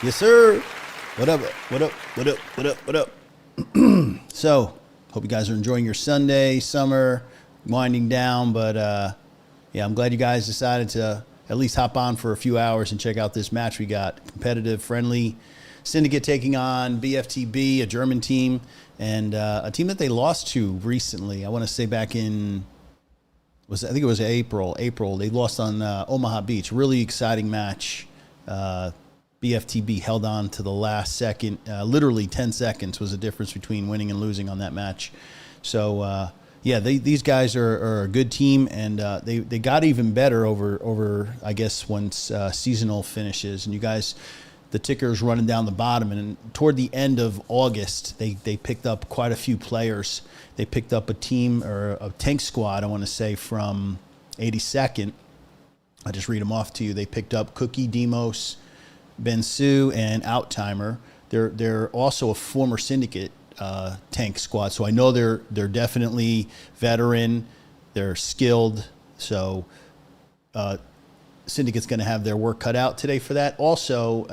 Yes, sir. What up? What up? What up? What up? What up? So, hope you guys are enjoying your Sunday, summer, winding down. But yeah, I'm glad you guys decided to at least hop on for a few hours and check out this match we got. Competitive, friendly. Syndicate taking on BFTB, a German team, and a team that they lost to recently. I want to say back in, I think it was April. They lost on Omaha Beach. Really exciting match. BFTB held on to the last second. Literally 10 seconds was the difference between winning and losing on that match. So, yeah, these guys are a good team, and they got even better over I guess, once seasonal finishes. And you guys, the ticker's running down the bottom. And toward the end of August, they picked up quite a few players. They picked up a team, or a tank squad, I want to say, from 82nd. I'll just read them off to you. They picked up Cookie, Demos, Bensu, and Outtimer. They're also a former Syndicate tank squad, so I know they're definitely veteran. They're skilled, so Syndicate's going to have their work cut out today for that. Also,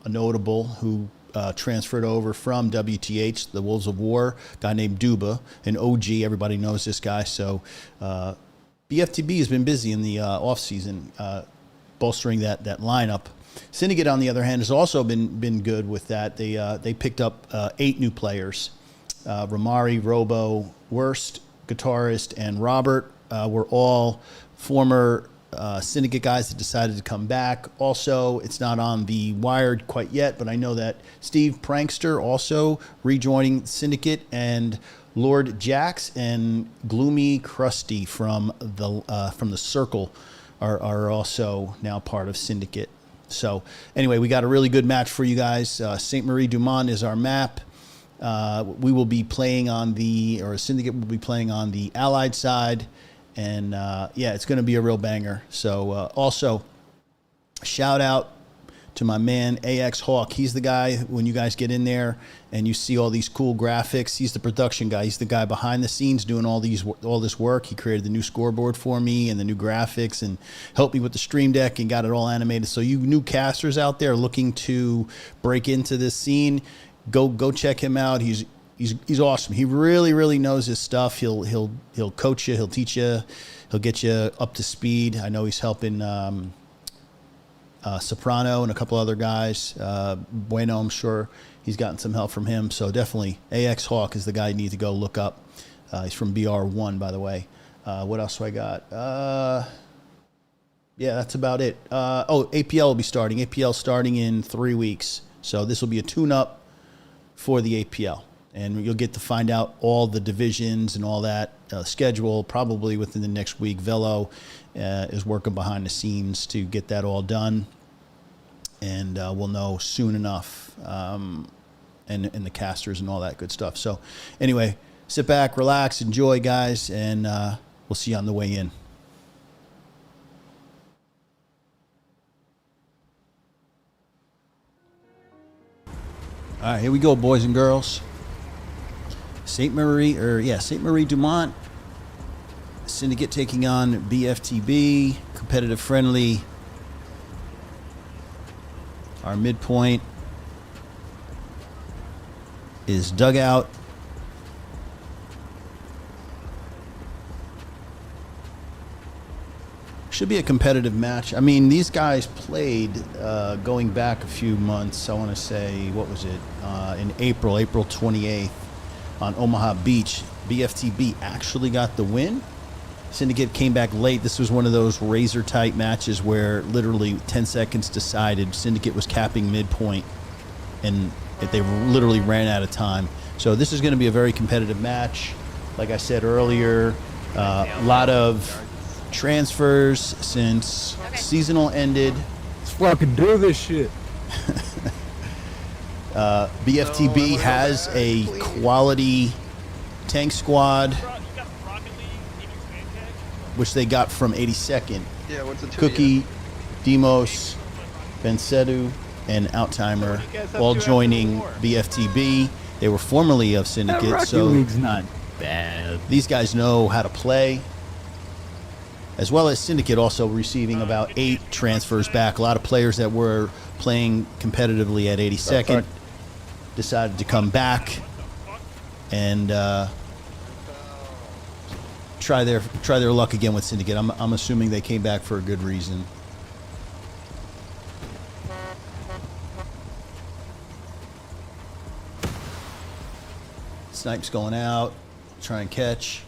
a notable who transferred over from WTH, the Wolves of War, a guy named Duba, an OG. Everybody knows this guy. So BFTB has been busy in the offseason, bolstering that lineup. Syndicate, on the other hand, has also been good with that. They picked up 8 new players. Ramari, Robo, Worst, guitarist, and Robert were all former Syndicate guys that decided to come back. Also, it's not on the Wired quite yet, but I know that Steve Prankster also rejoining Syndicate, and Lord Jax and Gloomy Krusty from the Circle are also now part of Syndicate. So anyway, we got a really good match for you guys. Sainte-Marie-du-Mont is our map. We will be playing on Syndicate will be playing on the Allied side. And yeah, it's going to be a real banger. So also, shout out to my man AX Hawk. He's the guy, when you guys get in there and you see all these cool graphics, he's the production guy. He's the guy behind the scenes doing all this work. He created the new scoreboard for me and the new graphics, and helped me with the stream deck and got it all animated. So you new casters out there looking to break into this scene, go check him out. He's awesome. He really knows his stuff. He'll coach you. He'll teach you. He'll get you up to speed. I know he's helping Soprano and a couple other guys. Bueno, I'm sure he's gotten some help from him. So definitely AX Hawk is the guy you need to go look up. He's from BR1, by the way. What else do I got? Yeah, that's about it. APL will be starting. APL starting in 3 weeks. So this will be a tune-up for the APL. And you'll get to find out all the divisions and all that schedule probably within the next week. Velo is working behind the scenes to get that all done. And we'll know soon enough, and the casters and all that good stuff. So anyway, sit back, relax, enjoy, guys, and we'll see you on the way in. All right, here we go, boys and girls. Sainte-Marie-du-Mont. Syndicate taking on BFTB. Competitive, friendly. Our midpoint is Dugout. Should be a competitive match. I mean, these guys played going back a few months. I want to say, what was it? In April 28th. On Omaha Beach. BFTB actually got the win. Syndicate came back late. This was one of those razor-tight matches where literally 10 seconds decided. Syndicate was capping midpoint, and they literally ran out of time. So this is going to be a very competitive match. Like I said earlier, a lot of transfers since seasonal ended. Let's fucking do this shit. BFTB has a quality tank squad, which they got from 82nd. Yeah, what's it? Cookie, Demos, Bensedu, and Outtimer all joining BFTB. They were formerly of Syndicate, so League's not bad. these guys know how to play. as well as Syndicate also receiving about 8 transfers back. A lot of players that were playing competitively at 82nd decided to come back and try their luck again with Syndicate. I'm assuming they came back for a good reason. Snipes going out, try and catch.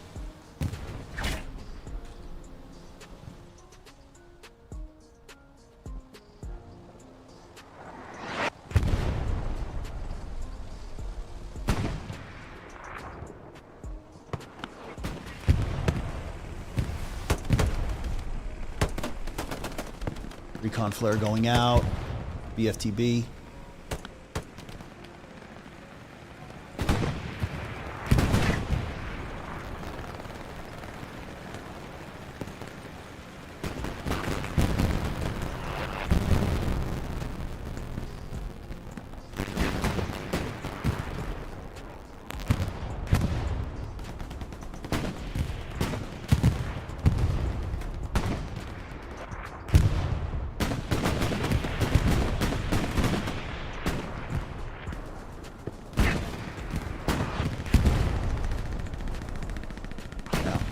Recon flare going out. BFTB.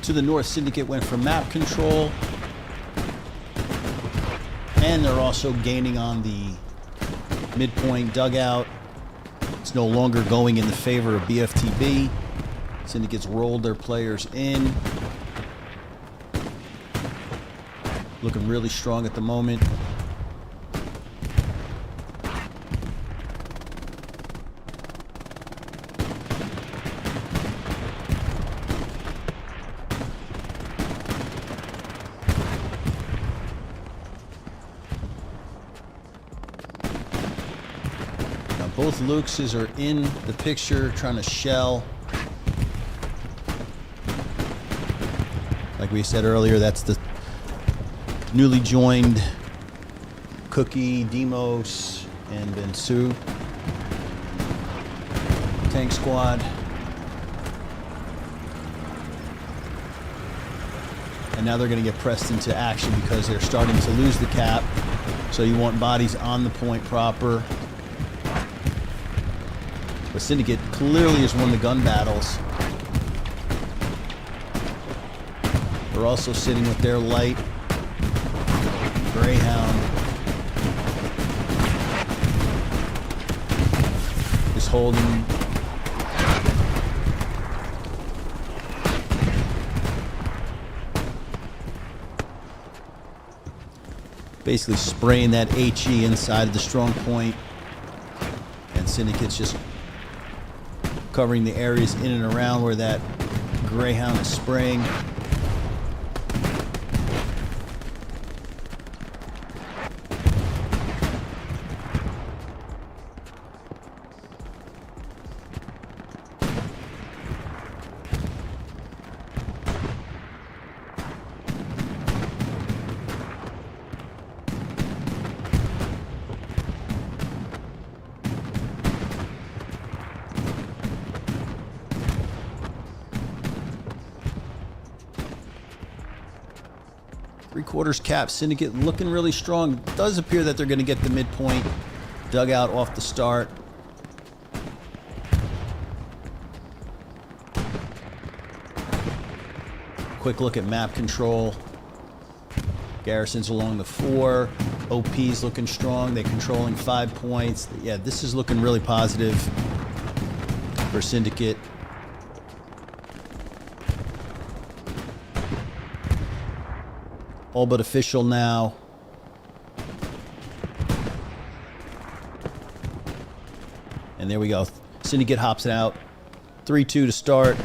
To the north, Syndicate went for map control, and they're also gaining on the midpoint dugout. It's no longer going in the favor of BFTB. Syndicate's rolled their players in. Looking really strong at the moment. Both Luxes are in the picture trying to shell. Like we said earlier, that's the newly joined Cookie, Demos, and Bensu tank squad. And now they're going to get pressed into action because they're starting to lose the cap. So you want bodies on the point proper. But Syndicate clearly has won the gun battles. They're also sitting with their light Greyhound. Is holding. Basically spraying that HE inside of the strong point. And Syndicate's just covering the areas in and around where that Greyhound is spraying. Three-quarters cap. Syndicate looking really strong. It does appear that they're going to get the midpoint dugout off the start. Quick look at map control. Garrison's along the 4. OP's looking strong. They're controlling 5 points. Yeah, this is looking really positive for Syndicate. All but official now. And there we go. Syndicate hops it out. 3-2 to start.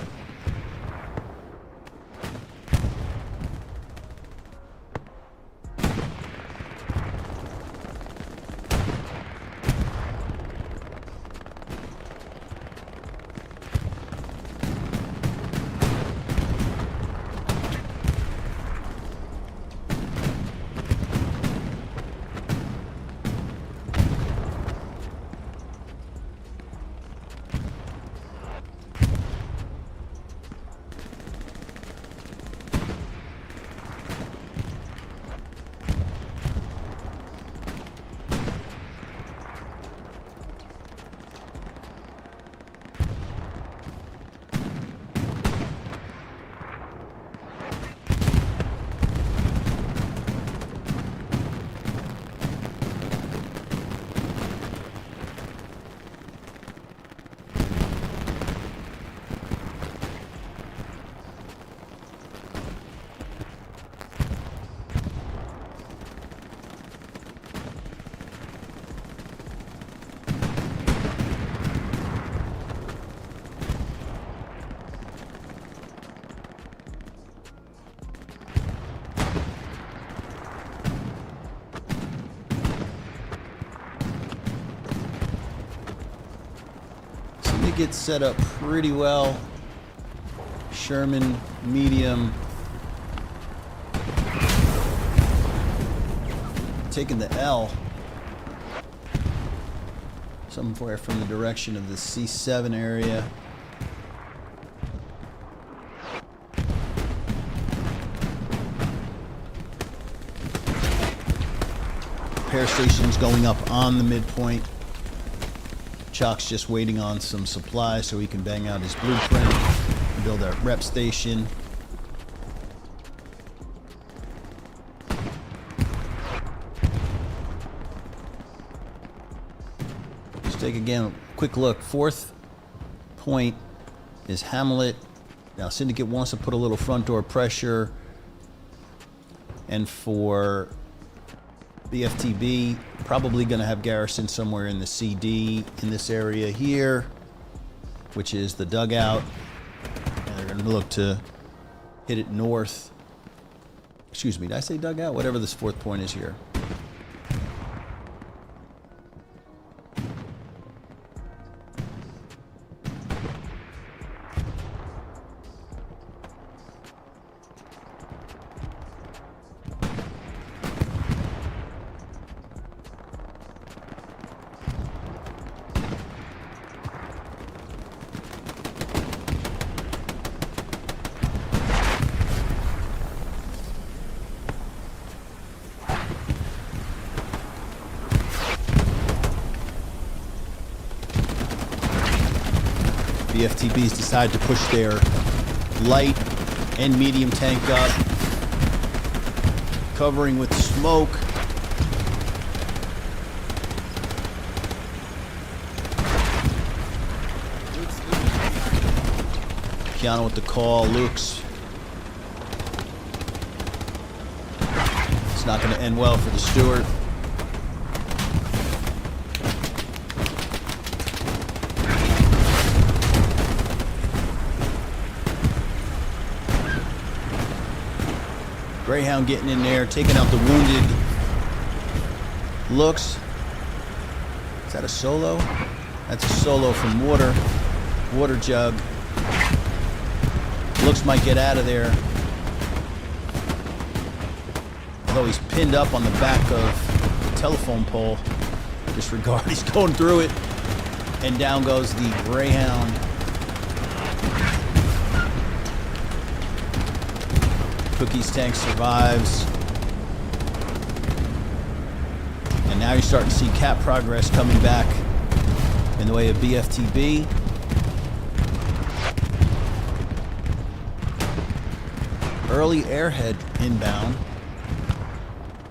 Syndicate set up pretty well. Sherman, medium. Taking the L. Somewhere from the direction of the C7 area. Repair stations going up on the midpoint. Chalk's just waiting on some supplies so he can bang out his blueprint and build a rep station. Let's take again a quick look. Fourth point is Hamlet. Now Syndicate wants to put a little front door pressure, and for BFTB, probably going to have garrison somewhere in the CD in this area here, which is the dugout. And they're going to look to hit it north. Excuse me, did I say dugout? Whatever this fourth point is here. BFTBs decide to push their light and medium tank up, covering with smoke. Keanu with the call. Luke's. It's not going to end well for the Stewart. Greyhound getting in there, taking out the wounded Looks. Is that a solo? That's a solo from Water Jug. Looks might get out of there. Although he's pinned up on the back of the telephone pole. Disregard, he's going through it. And down goes the Greyhound. Cookie's tank survives. And now you're starting to see cap progress coming back in the way of BFTB. Early airhead inbound.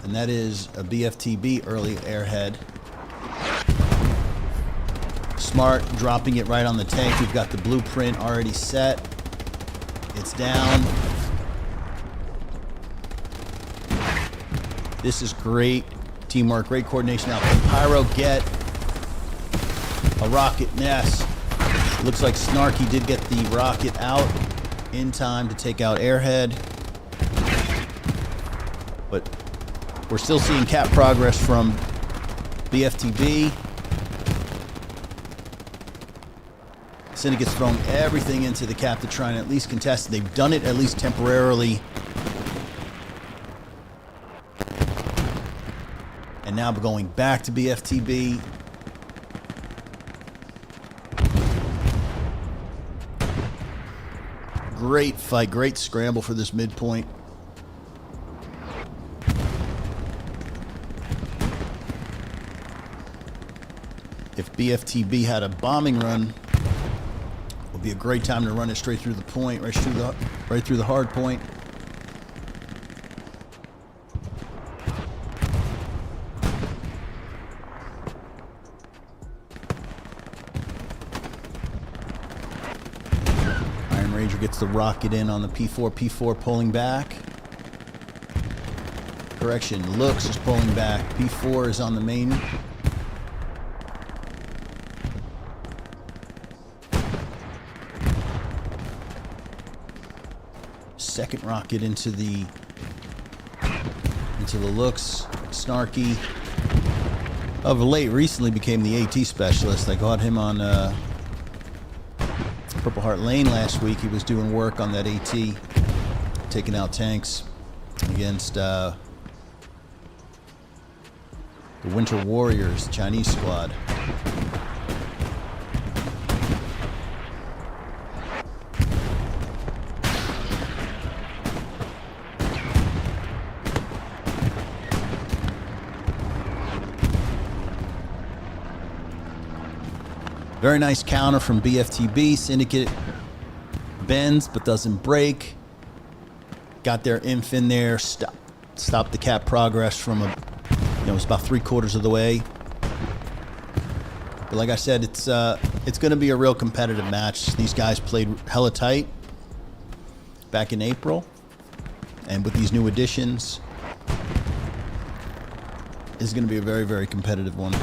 And that is a BFTB early airhead. Smart dropping it right on the tank. We've got the blueprint already set. It's down. This is great teamwork, great coordination. Now can Pyro get a rocket nest? Looks like Snarky did get the rocket out in time to take out Airhead. But we're still seeing cap progress from BFTB. Syndicate's thrown everything into the cap to try and at least contest. They've done it at least temporarily. And now we're going back to BFTB. Great fight, great scramble for this midpoint. If BFTB had a bombing run, it would be a great time to run it straight through the point, right through the hard point. Iron Ranger gets the rocket in on the P4. P4 pulling back. Correction, Looks is pulling back. P4 is on the main. Second rocket into the Looks. Snarky of late recently became the AT specialist. I got him on Purple Heart Lane last week. He was doing work on that AT, taking out tanks against the Winter Warriors Chinese squad. Very nice counter from BFTB. Syndicate bends but doesn't break. Got their inf in there. Stopped the cap progress from it was about 3/4 of the way. But like I said, it's going to be a real competitive match. These guys played hella tight back in April, and with these new additions, it's going to be a very, very competitive one.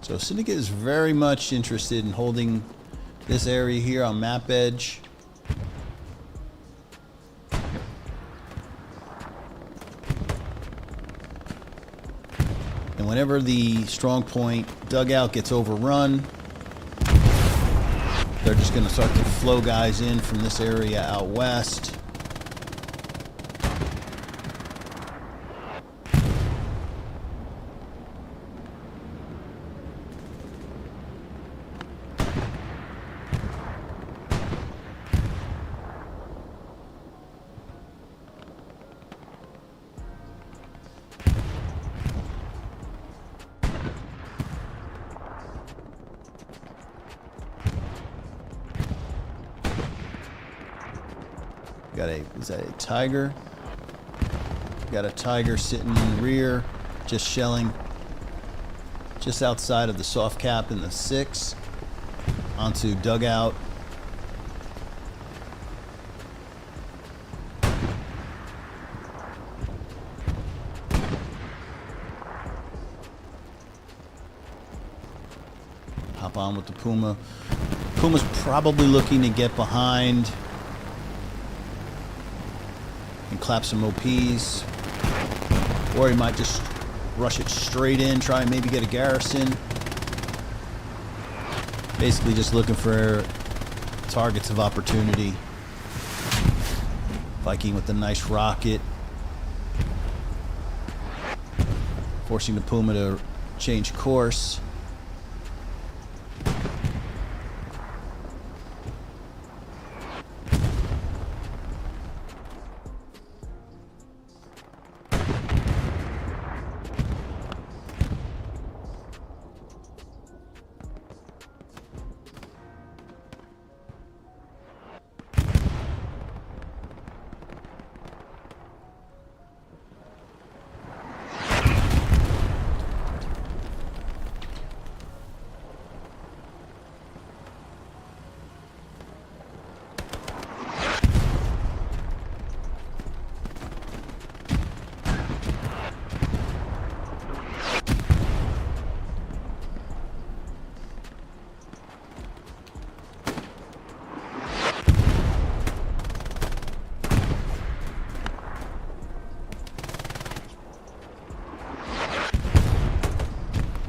So Syndicate is very much interested in holding this area here on map edge. And whenever the strong point dugout gets overrun, they're just going to start to flow guys in from this area out west. Is that a Tiger? Got a Tiger sitting in the rear, just shelling just outside of the soft cap in the 6 onto dugout. Hop on with the Puma. Puma's probably looking to get behind and clap some OPs, or he might just rush it straight in, try and maybe get a garrison. Basically just looking for targets of opportunity. Viking with a nice rocket, forcing the Puma to change course.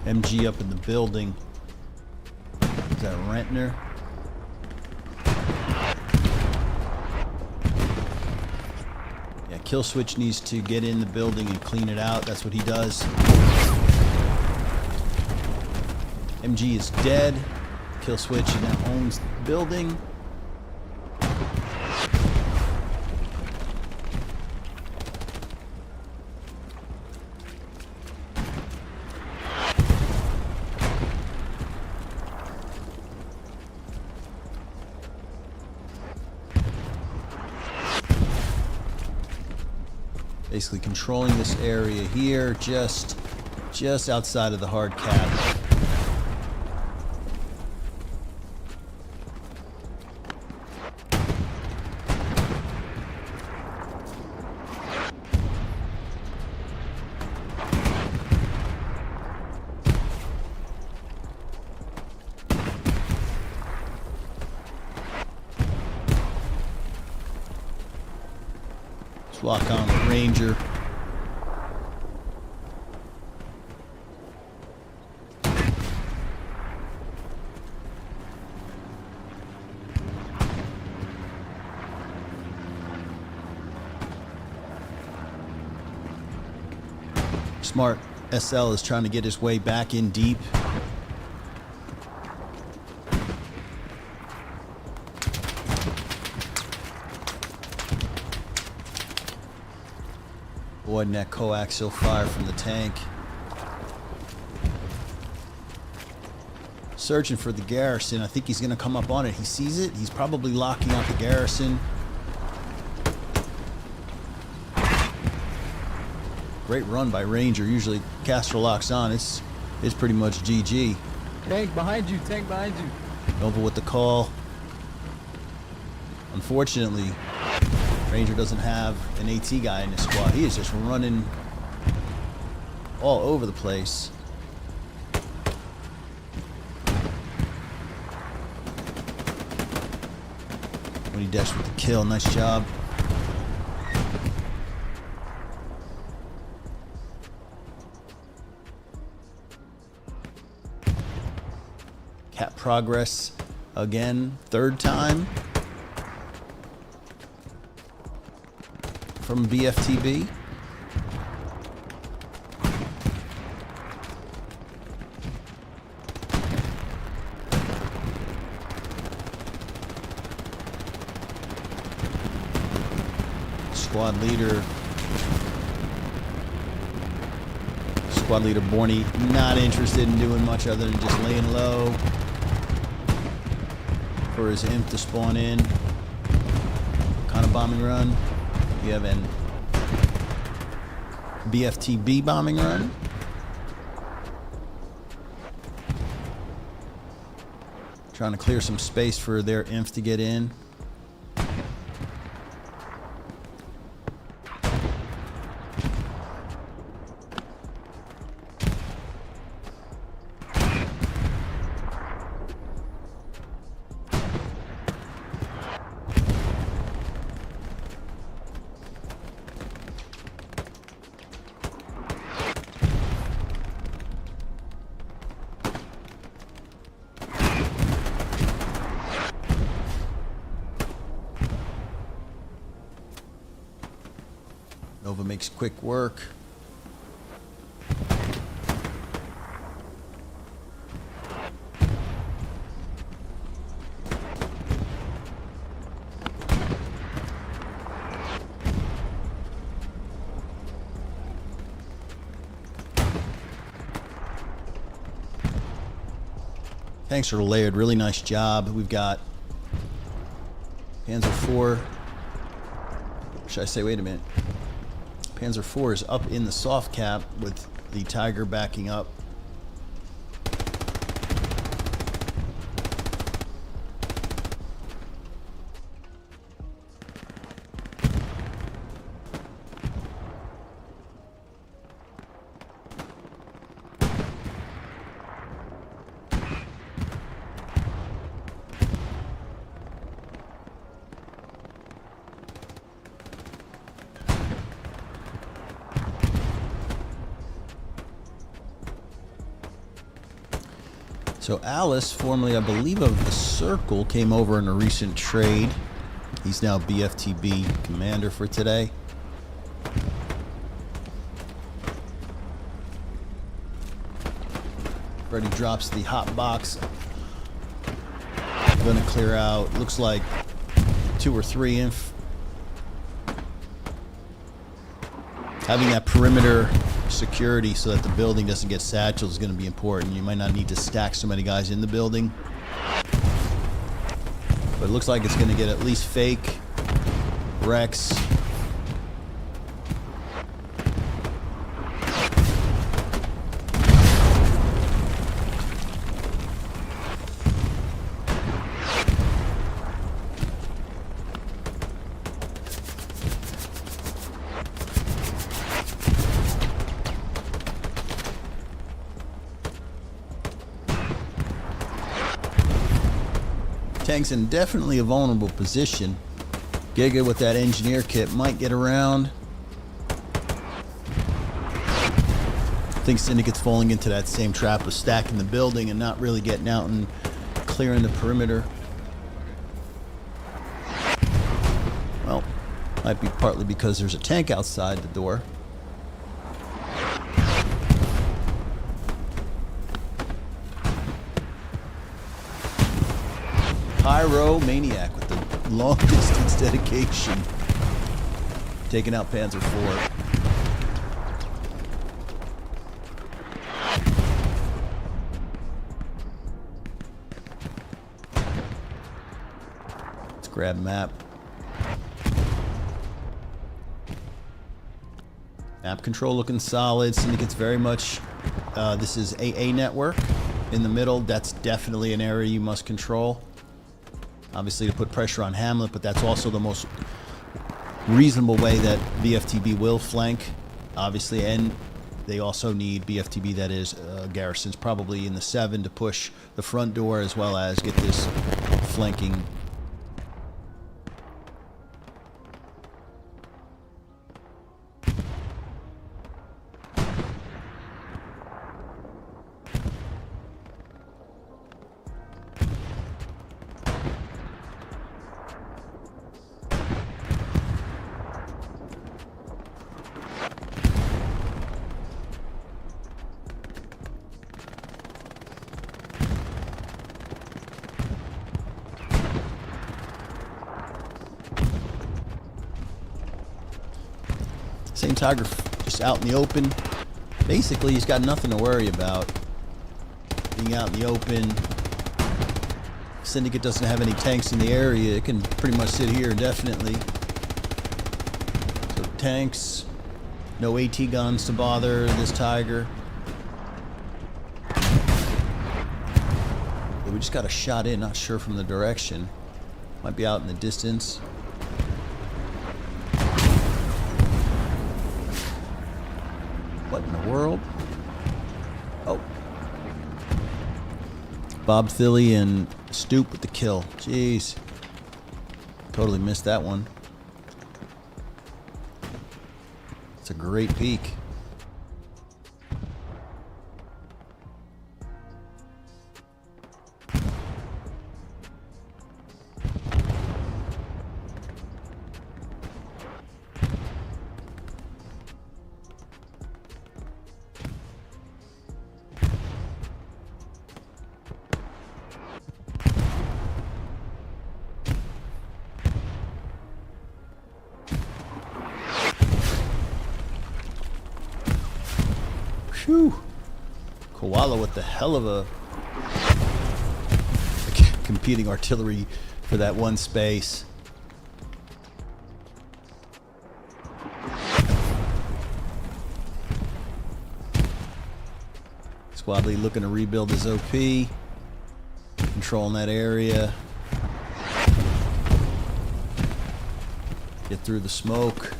MG up in the building. Is that Rentner? Yeah, Kill Switch needs to get in the building and clean it out. That's what he does. MG is dead. Kill Switch now owns the building. Basically controlling this area here, just outside of the hard cap. Let's lock on the Ranger. Smart SL is trying to get his way back in deep. Avoiding that coaxial fire from the tank. Searching for the garrison. I think he's going to come up on it. He sees it. He's probably locking out the garrison. Great run by Ranger. Usually Castro locks on. It's pretty much GG. Tank behind you, tank behind you. Nova with the call. Unfortunately, Ranger doesn't have an AT guy in his squad. He is just running all over the place. When he dashed with the kill, nice job. Cap progress again, third time from BFTB. Squad leader Borny not interested in doing much other than just laying low for his imp to spawn in. What kind of bombing run? You have an BFTB bombing run. Trying to clear some space for their imps to get in. Nova makes quick work. Thanks for layered. Really nice job. We've got Panzer IV. Should I say, wait a minute. Panzer IV is up in the soft cap with the Tiger backing up. So Alice, formerly I believe of the Circle, came over in a recent trade. He's now BFTB commander for today. Freddy drops the hot box. Gonna clear out, looks like 2 or 3 inf. Having that perimeter security so that the building doesn't get satchelled is going to be important. You might not need to stack so many guys in the building. But it looks like it's going to get at least Fake, Rex, Tank's in definitely a vulnerable position. Giga with that engineer kit might get around. I think Syndicate's falling into that same trap of stacking the building and not really getting out and clearing the perimeter. Well, might be partly because there's a tank outside the door. Pyro Maniac with the long distance dedication. Taking out Panzer IV. Let's grab map. Map control looking solid. Syndicate's very much, this is AA network in the middle. That's definitely an area you must control. Obviously to put pressure on Hamlet, but that's also the most reasonable way that BFTB will flank, obviously, and they also need BFTB, that is, garrisons probably in the 7 to push the front door as well as get this flanking. Same Tiger just out in the open. Basically, he's got nothing to worry about. Being out in the open. Syndicate doesn't have any tanks in the area. It can pretty much sit here indefinitely. So tanks. No AT guns to bother this Tiger. Yeah, we just got a shot in. Not sure from the direction. Might be out in the distance. What in the world? Oh. Bob Thilly and Stoop with the kill. Jeez. Totally missed that one. It's a great peek. Whew. Koala with the hell of a competing artillery for that one space. Squadly looking to rebuild his OP. Controlling that area. Get through the smoke.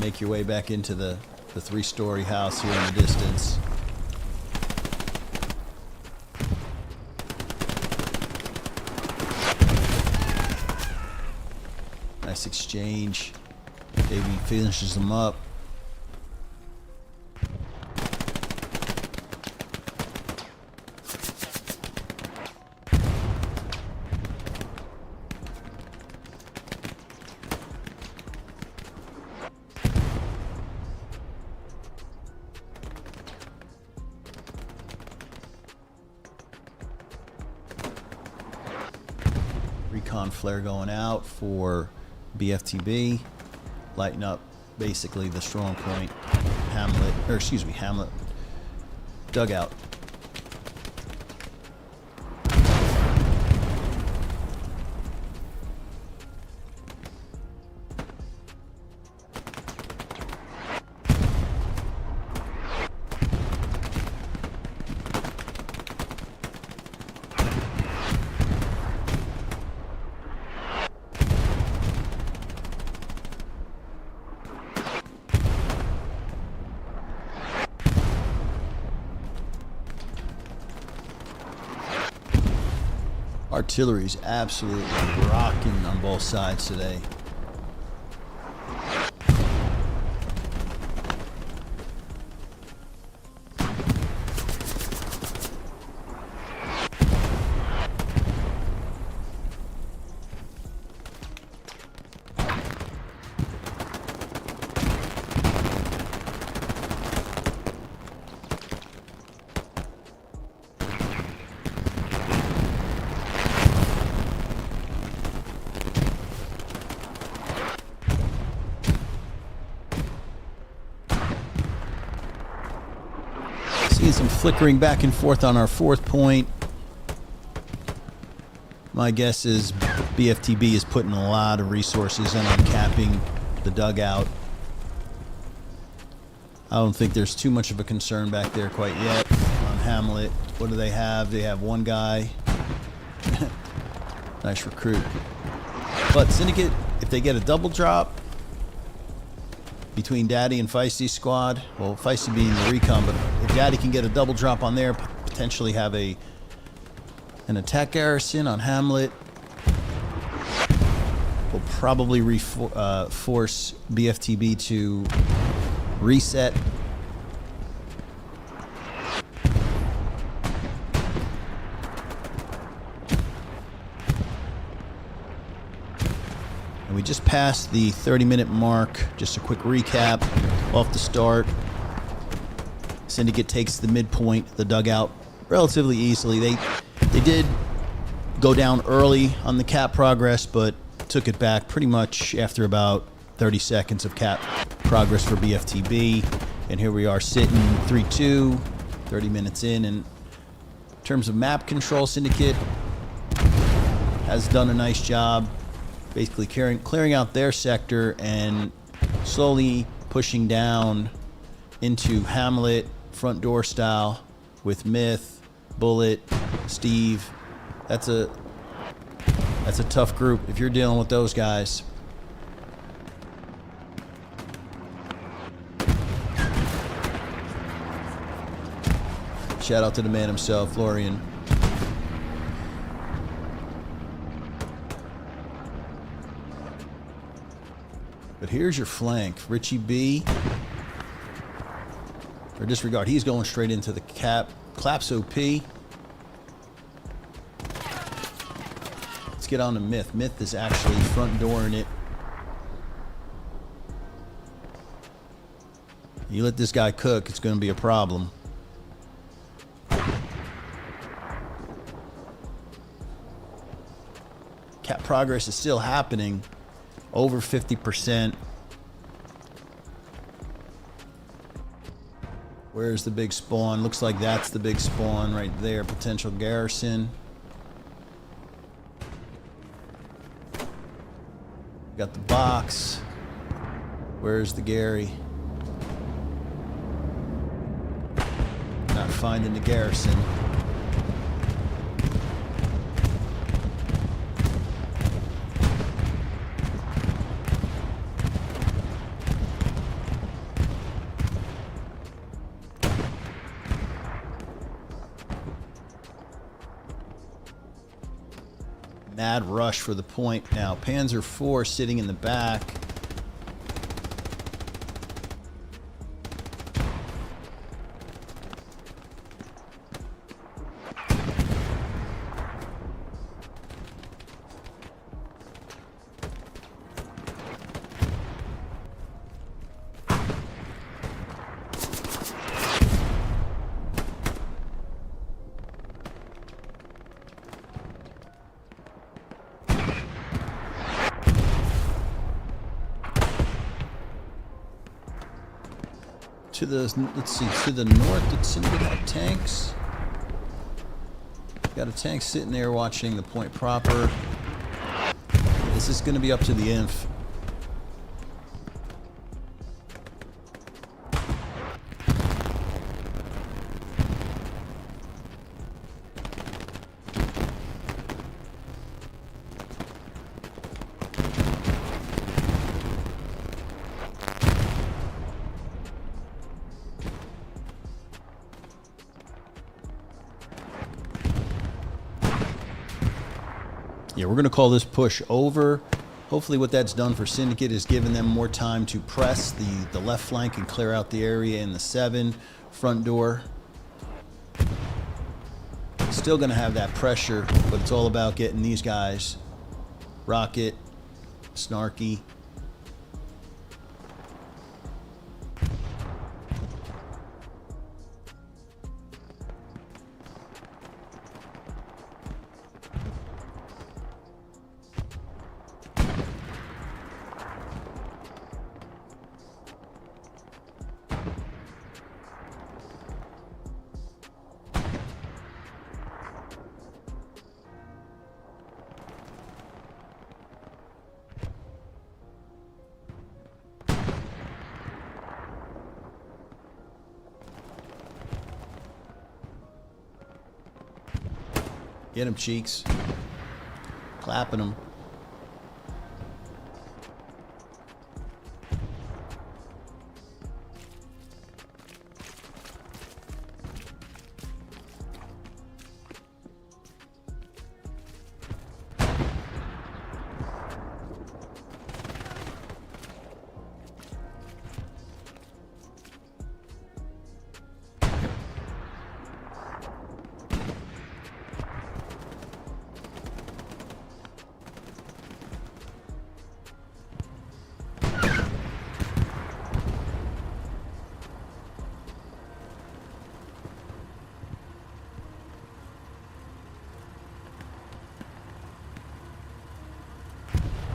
Make your way back into the 3-story house here in the distance. Nice exchange. Davey finishes them up. Recon flare going out for BFTB. Lighten up basically the strong point. Hamlet. Dugout. Artillery's absolutely rocking on both sides today. Seeing some flickering back and forth on our 4th point. My guess is BFTB is putting a lot of resources in on capping the dugout. I don't think there's too much of a concern back there quite yet on Hamlet. What do they have? They have one guy. Nice recruit. But Syndicate, if they get a double drop between Daddy and Feisty's squad, well, Feisty being the recon, but if Daddy can get a double drop on there, potentially have an attack garrison on Hamlet, will probably force BFTB to reset. And we just passed the 30-minute mark. Just a quick recap off the start. Syndicate takes the midpoint, the dugout, relatively easily. They did go down early on the cap progress, but took it back pretty much after about 30 seconds of cap progress for BFTB. And here we are sitting 3-2, 30 minutes in. And in terms of map control, Syndicate has done a nice job basically clearing out their sector and slowly pushing down into Hamlet, front door style with Myth, Bullet, Steve. That's a tough group if you're dealing with those guys. Shout out to the man himself, Florian. But here's your flank. Richie B. Or disregard. He's going straight into the cap. Claps OP. Let's get on to Myth. Myth is actually front dooring it. You let this guy cook, it's going to be a problem. Cap progress is still happening. Over 50%. Where's the big spawn? Looks like that's the big spawn right there. Potential garrison. Got the box. Where's the Gary? Not finding the garrison. Mad rush for the point now. Panzer IV sitting in the back. To the, let's see, to the north, did Syndicate have tanks? Got a tank sitting there watching the point proper. This is going to be up to the inf. Yeah, we're going to call this push over. Hopefully what that's done for Syndicate is giving them more time to press the left flank and clear out the area in the 7 front door. Still going to have that pressure, but it's all about getting these guys, Rocket, Snarky, get him, Cheeks. Clapping him.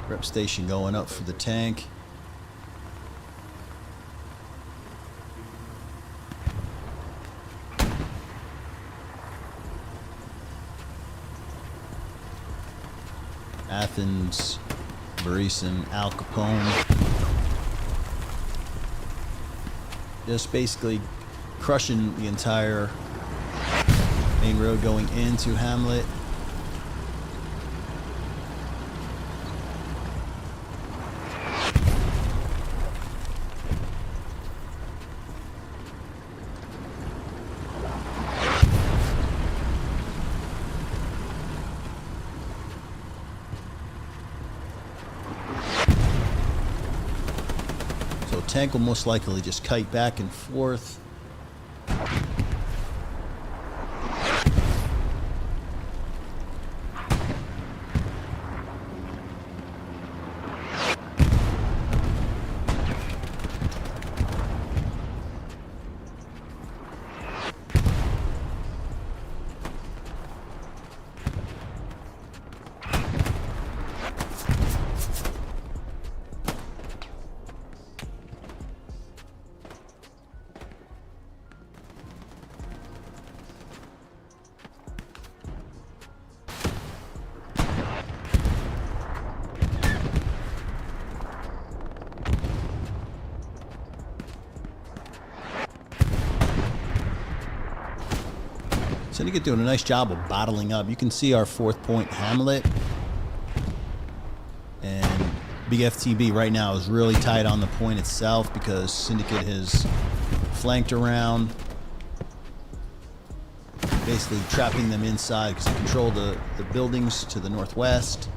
Rep station going up for the tank. Athens, Barison, Al Capone. Just basically crushing the entire main road going into Hamlet. Tank will most likely just kite back and forth. Syndicate doing a nice job of bottling up. You can see our 4th point, Hamlet. And BFTB right now is really tight on the point itself because Syndicate has flanked around, basically trapping them inside because they control the buildings to the northwest.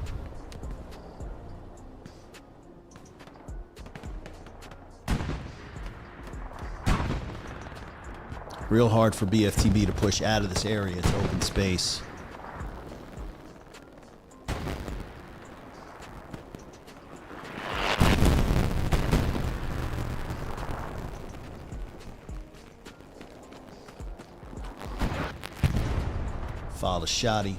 Real hard for BFTB to push out of this area. It's open space. Follow the shotty.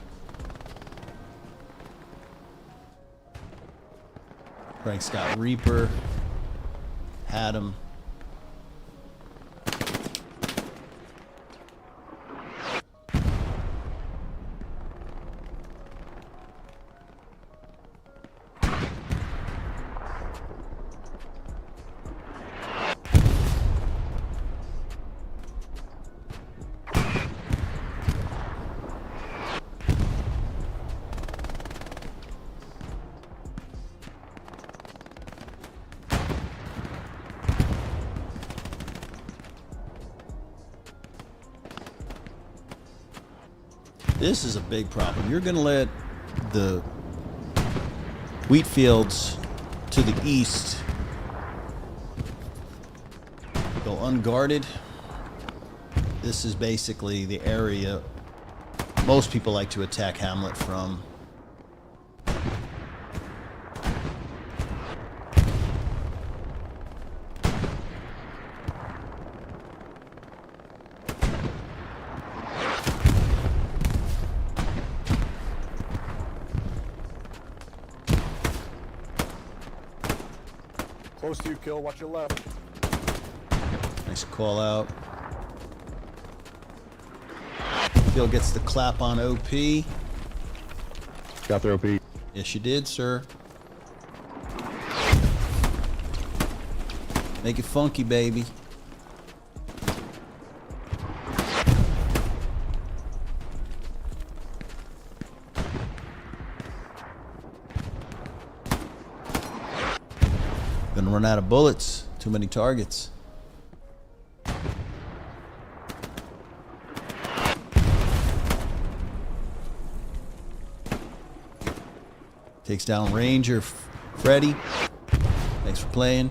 Frank's got Reaper. Had him. This is a big problem. You're going to let the wheat fields to the east go unguarded. This is basically the area most people like to attack Hamlet from. Close to you, Kill. Watch your left. Nice call out. Phil gets the clap on OP. Got their OP. Yes, you did, sir. Make it funky, baby. Gonna run out of bullets. Too many targets. Takes down Ranger Freddy. Thanks for playing.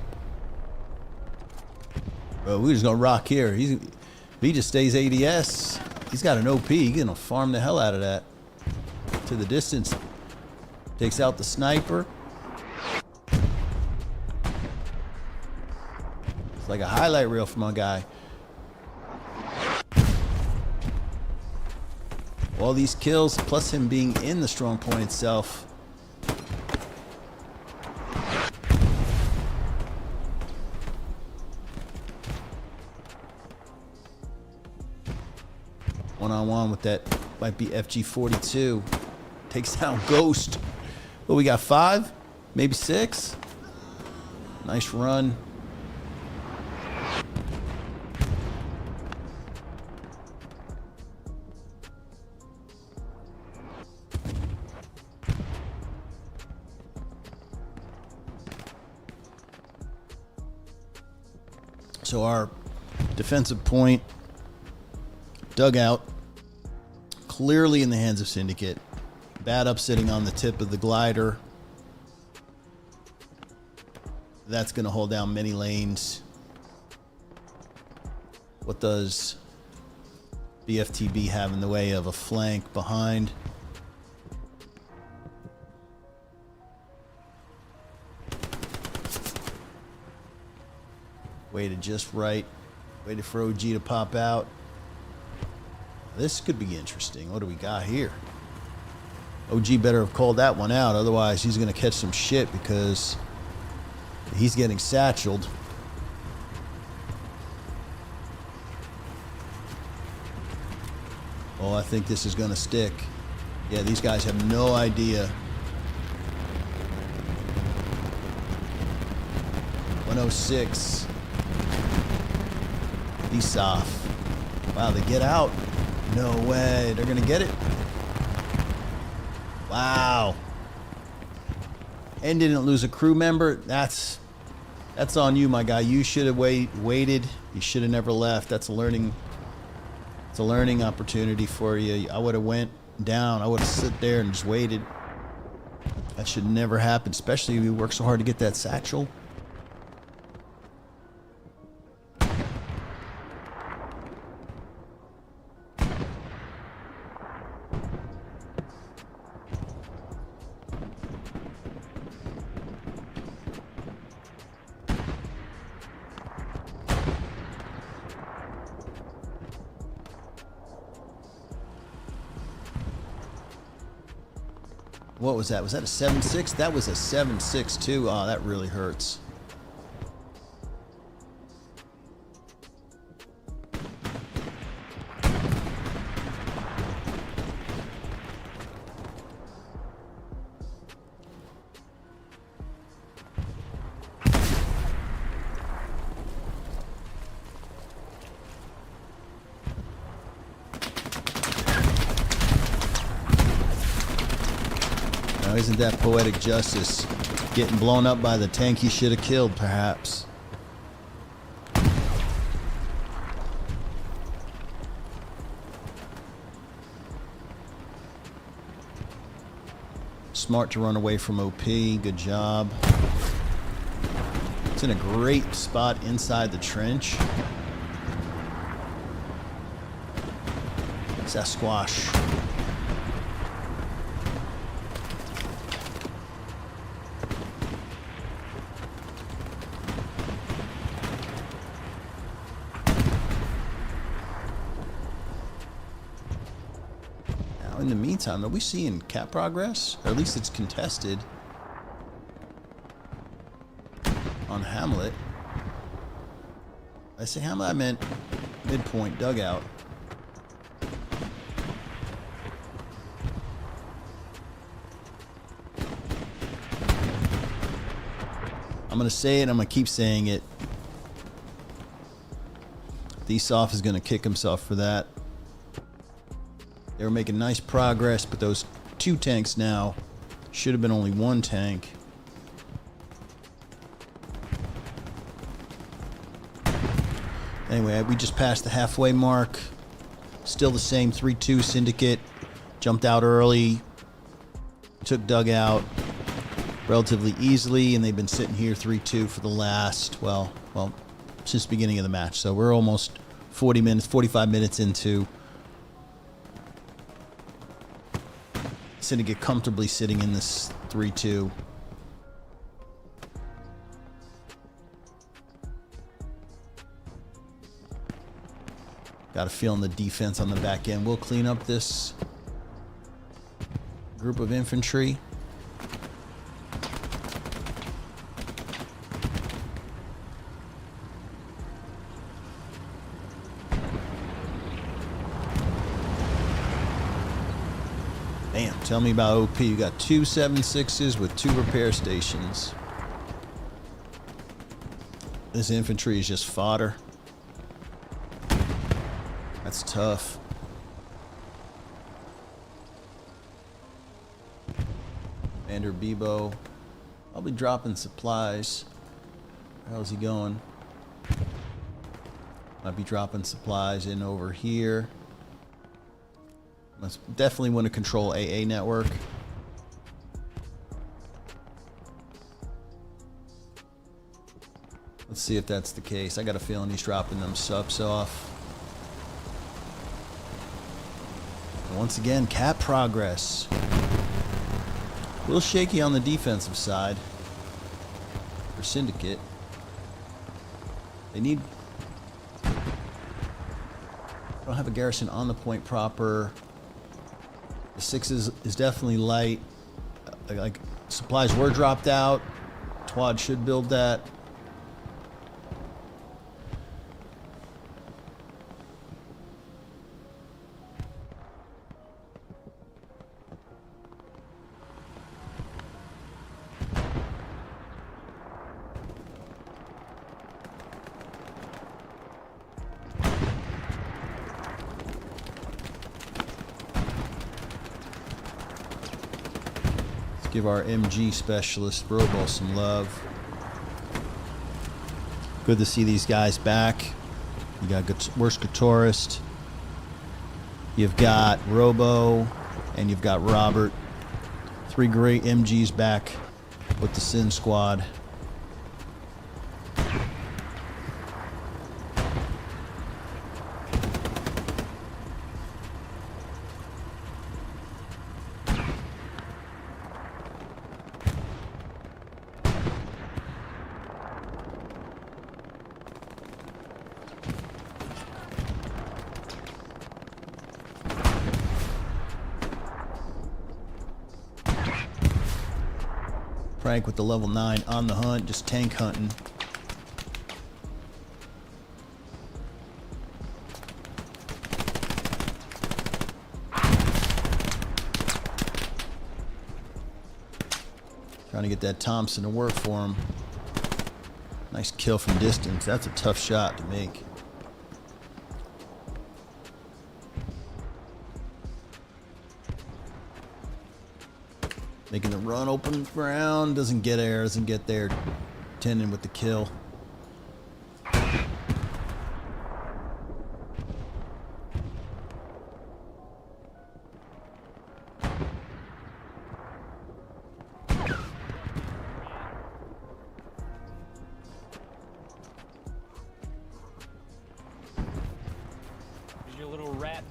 Bro, we're just gonna rock here. If he just stays ADS, he's got an OP. He's gonna farm the hell out of that to the distance. Takes out the sniper. It's like a highlight reel for my guy. All these kills, plus him being in the strong point itself. One-on-one with that, might be FG-42. Takes down Ghost. Well, we got 5, maybe 6. Nice run. So our defensive point, Dugout, clearly in the hands of Syndicate. Bad up sitting on the tip of the glider. That's going to hold down many lanes. What does BFTB have in the way of a flank behind? Waited just right. Waited for OG to pop out. This could be interesting. What do we got here? OG better have called that one out. Otherwise, he's going to catch some shit because he's getting satcheled. Oh, I think this is going to stick. Yeah, these guys have no idea. 106. He's soft. Wow, they get out. No way. They're going to get it. Wow. And didn't lose a crew member. That's on you, my guy. You should have waited. You should have never left. That's a learning. It's a learning opportunity for you. I would have went down. I would have sit there and just waited. That should never happen, especially if you work so hard to get that satchel. What was that? Was that a 7.6? That was a 7.62. Oh, that really hurts. Now, isn't that poetic justice? Getting blown up by the tank he should have killed, perhaps. Smart to run away from OP. Good job. It's in a great spot inside the trench. It's that squash. In the meantime, are we seeing cap progress? Or at least it's contested on Hamlet. I say Hamlet, I meant midpoint dugout. I'm going to say it, I'm going to keep saying it. Thesoph is going to kick himself for that. They were making nice progress, but those 2 tanks now should have been only 1 tank. Anyway, we just passed the halfway mark. Still the same 3-2 Syndicate. Jumped out early. Took dugout relatively easily, and they've been sitting here 3-2 for the last, well, since the beginning of the match. So we're almost 45 minutes into Syndicate comfortably sitting in this 3-2. Got a feeling the defense on the back end will clean up this group of infantry. Damn, tell me about OP. You got 2 7.6s with 2 repair stations. This infantry is just fodder. That's tough. Commander Bebo. I'll be dropping supplies. How's he going? Might be dropping supplies in over here. Let's definitely want to control AA network. Let's see if that's the case. I got a feeling he's dropping them subs off. And once again, cap progress. A little shaky on the defensive side for Syndicate. They need... I don't have a garrison on the point proper. The 6 is definitely light. Like supplies were dropped out. Twad should build that. Give our MG specialist Robo some love. Good to see these guys back. You got Worst Guitarist. You've got Robo, and you've got Robert. 3 great MGs back with the Sin Squad. Frank with the level 9 on the hunt, just tank hunting. Trying to get that Thompson to work for him. Nice kill from distance. That's a tough shot to make. Making the run open ground, doesn't get there. Tending with the kill.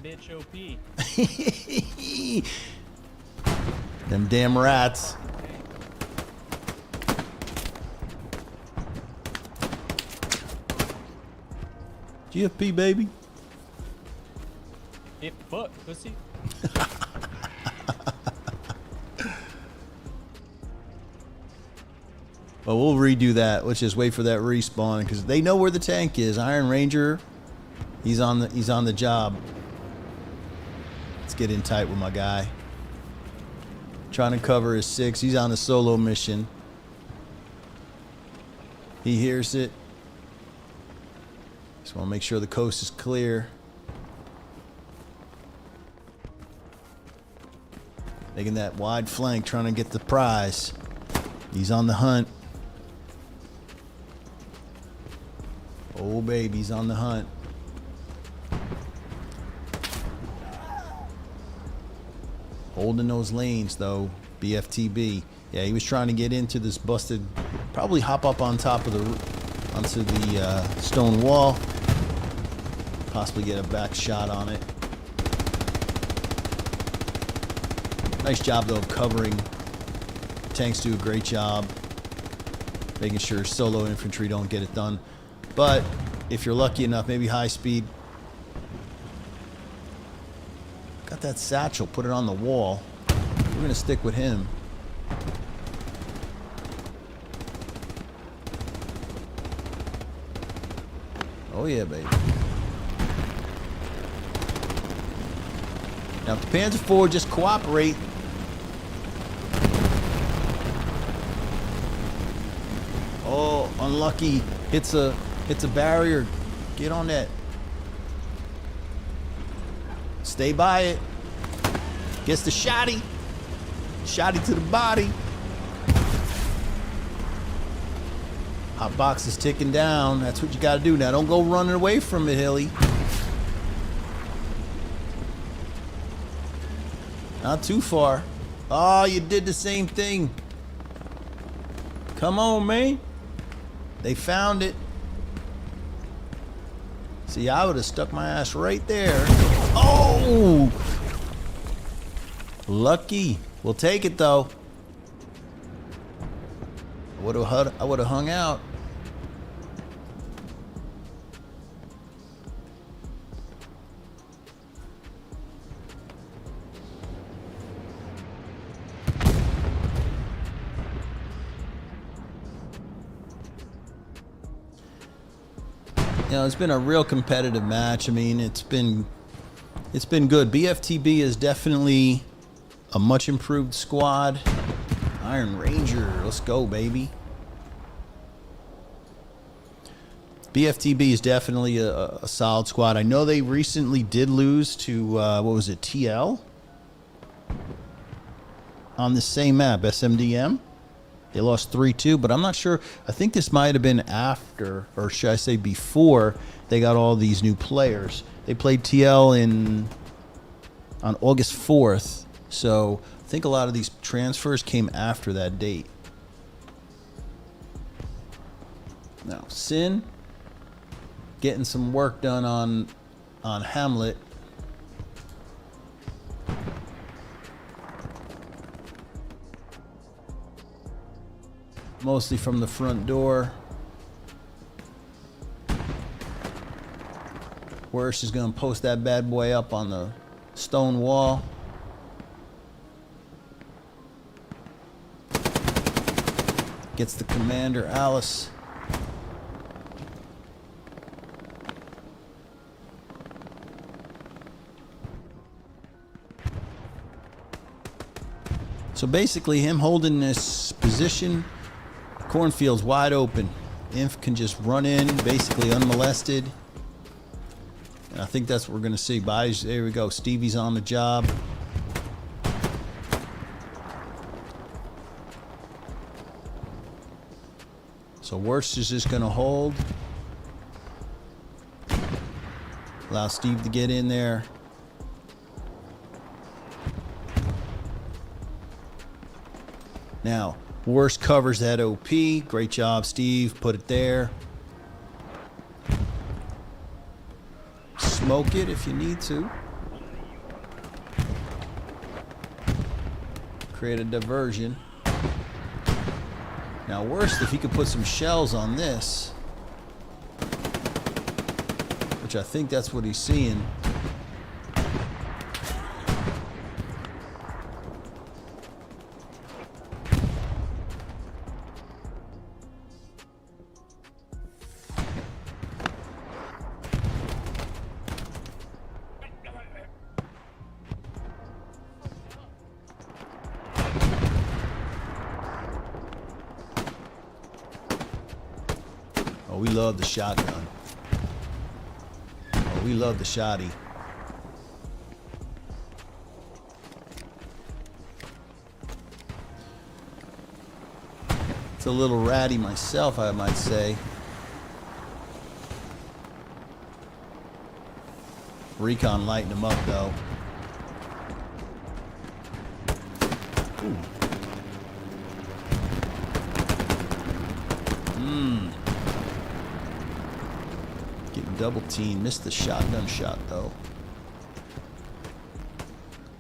bitch OP. Them damn rats. GFP, baby. It fuck, pussy. Well, we'll redo that. Let's just wait for that respawn because they know where the tank is. Iron Ranger, he's on the job. Let's get in tight with my guy. Trying to cover his 6. He's on a solo mission. He hears it. Just want to make sure the coast is clear. Making that wide flank, trying to get the prize. He's on the hunt. Oh, baby, he's on the hunt. Holding those lanes, though. BFTB. Yeah, he was trying to get into this busted. Probably hop up on top of onto the stone wall. Possibly get a back shot on it. Nice job, though, of covering. Tanks do a great job making sure solo infantry don't get it done. But if you're lucky enough, maybe high speed. Got that satchel, put it on the wall. We're going to stick with him. Oh yeah, baby. Now if the Panzer IV just cooperate. Oh, unlucky. Hits a barrier. Get on that. Stay by it. Gets the shotty. Shotty to the body. Hot box is ticking down. That's what you got to do now. Don't go running away from it, Hilly. Not too far. Oh, you did the same thing. Come on, man. They found it. See, I would have stuck my ass right there. Oh! Lucky. We'll take it, though. I would have hung out. You know, it's been a real competitive match. I mean, it's been good. BFTB is definitely a much improved squad. Iron Ranger, let's go, baby. BFTB is definitely a solid squad. I know they recently did lose to, what was it, TL? On the same map, SMDM. They lost 3-2, but I'm not sure. I think this might have been after, or should I say before, they got all these new players. They played TL on August 4th, so I think a lot of these transfers came after that date. Now, Sin getting some work done on Hamlet. Mostly from the front door. Worst is going to post that bad boy up on the stone wall. Gets the commander, Alice. So basically him holding this position, cornfield's wide open. Inf can just run in, basically unmolested. And I think that's what we're going to see. There we go. Stevie's on the job. So Worst is just going to hold. Allow Steve to get in there. Now, Worst covers that OP. Great job, Steve. Put it there. Smoke it if you need to. create a diversion. Now, worst if he could put some shells on this, which I think that's what he's seeing. Oh, we love the shotgun. Oh, we love the shotty. It's a little ratty myself, I might say. Recon lighting him up, though. Ooh. Getting double teamed. Missed the shotgun shot, though.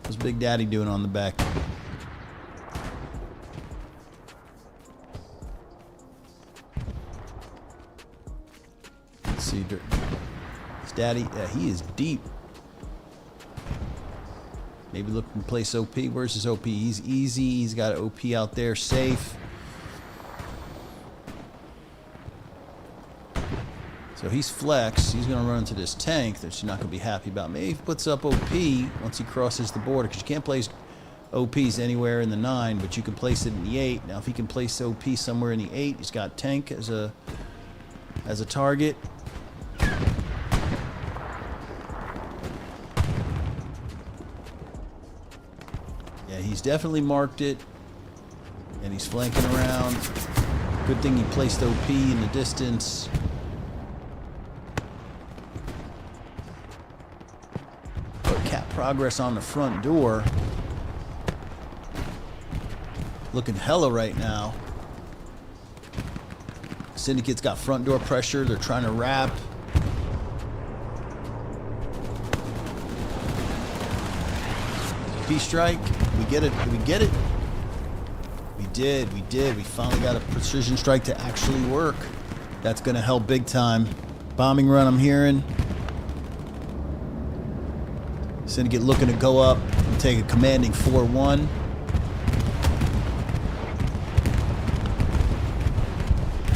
What's Big Daddy doing on the back? Let's see. His daddy, he is deep. Maybe looking to place OP. Where's his OP? He's easy. He's got OP out there, safe. So he's flex. He's going to run into this tank that she's not going to be happy about. Maybe he puts up OP once he crosses the border, because you can't place OPs anywhere in the 9, but you can place it in the 8. Now, if he can place OP somewhere in the 8, he's got tank as a target. Yeah, he's definitely marked it, and he's flanking around. Good thing he placed OP in the distance. Progress on the front door. Looking hella right now. Syndicate's got front door pressure. They're trying to wrap. P strike. We get it. Did we get it? We did. We did. We finally got a precision strike to actually work. That's going to help big time. Bombing run I'm hearing. Syndicate looking to go up and take a commanding 4-1.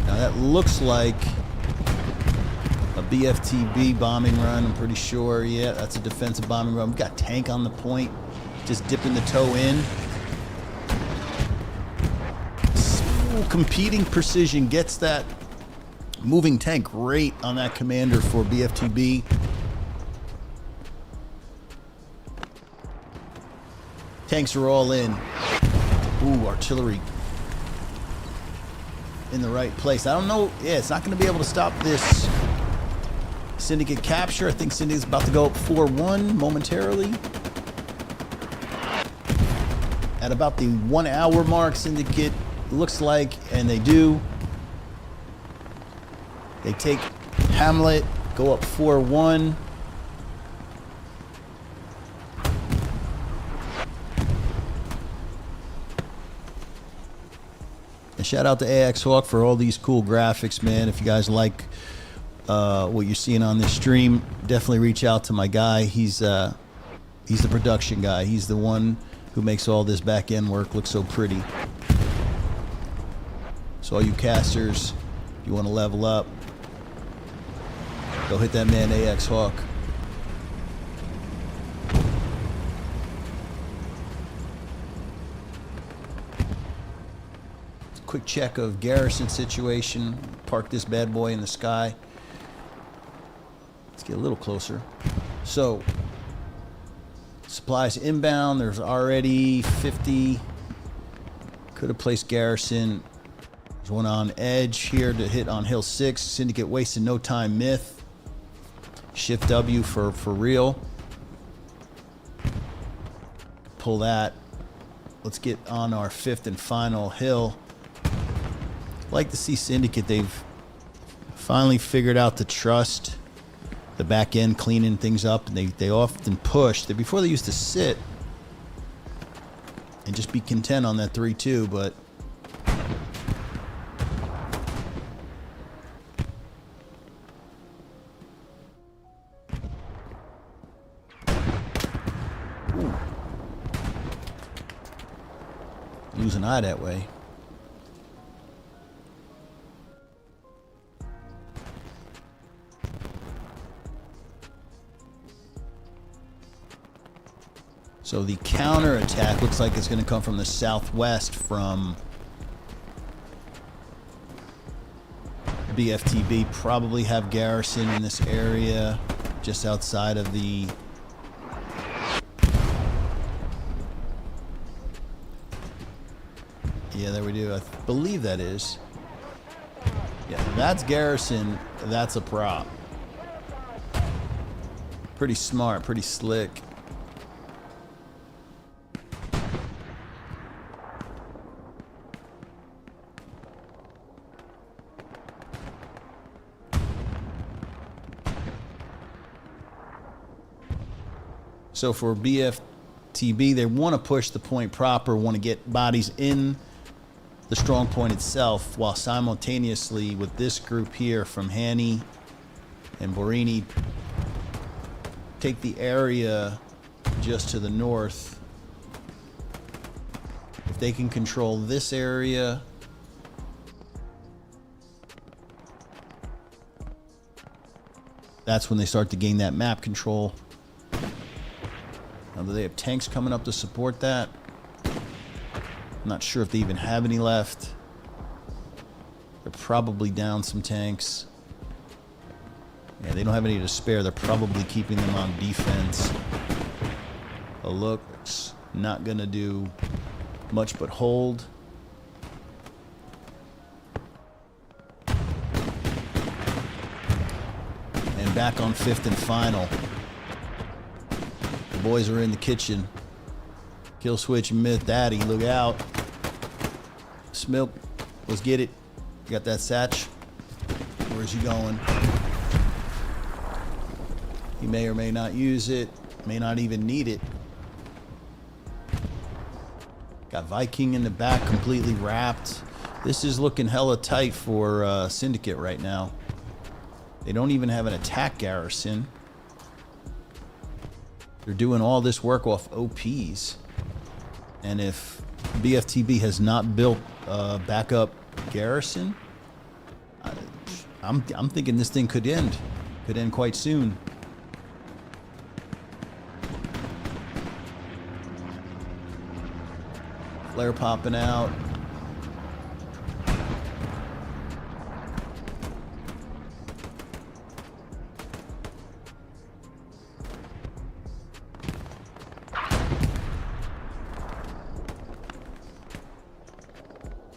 Now that looks like a BFTB bombing run, I'm pretty sure. Yeah, that's a defensive bombing run. We've got tank on the point, just dipping the toe in. Ooh, competing precision gets that moving tank right on that commander for BFTB. Tanks are all in. Ooh, artillery in the right place. I don't know. Yeah, it's not going to be able to stop this Syndicate capture. I think Syndicate's about to go up 4-1 momentarily. At about the 1 hour mark, Syndicate looks like, and they do. They take Hamlet, go up 4-1. Shout out to AX Hawk for all these cool graphics, man. If you guys like what you're seeing on this stream, definitely reach out to my guy. He's the production guy. He's the one who makes all this back end work look so pretty. So all you casters, if you want to level up, go hit that man AX Hawk. Quick check of garrison situation. Park this bad boy in the sky. Let's get a little closer. So, supplies inbound. There's already 50. Could have placed garrison. There's one on edge here to hit on Hill 6. Syndicate wasting no time. Myth. Shift W for real. Pull that. Let's get on our 5th and final hill. Like to see Syndicate. They've finally figured out to trust the back end, cleaning things up, and they often push. Before they used to sit, and just be content on that 3-2, but ooh. Lose an eye that way. So the counter attack looks like it's going to come from the southwest from BFTB. Probably have garrison in this area just outside of the yeah, there we do. I believe that is. Yeah, that's garrison. That's a prop. Pretty smart, pretty slick. So for BFTB, they want to push the point proper, want to get bodies in the strong point itself, while simultaneously with this group here from Hanny and Borini take the area just to the north. If they can control this area, that's when they start to gain that map control. Now, do they have tanks coming up to support that? I'm not sure if they even have any left. They're probably down some tanks. Yeah, they don't have any to spare. They're probably keeping them on defense. A look's not going to do much but hold. And back on 5th and final. Boys are in the kitchen. Kill switch and myth daddy, look out. Smilk, let's get it. You got that satch? Where's he going? He may or may not use it, may not even need it. Got Viking in the back, completely wrapped. This is looking hella tight for Syndicate right now. They don't even have an attack garrison. They're doing all this work off OPs. And if BFTB has not built a backup garrison, I'm thinking this thing could end. Could end quite soon. Flare popping out.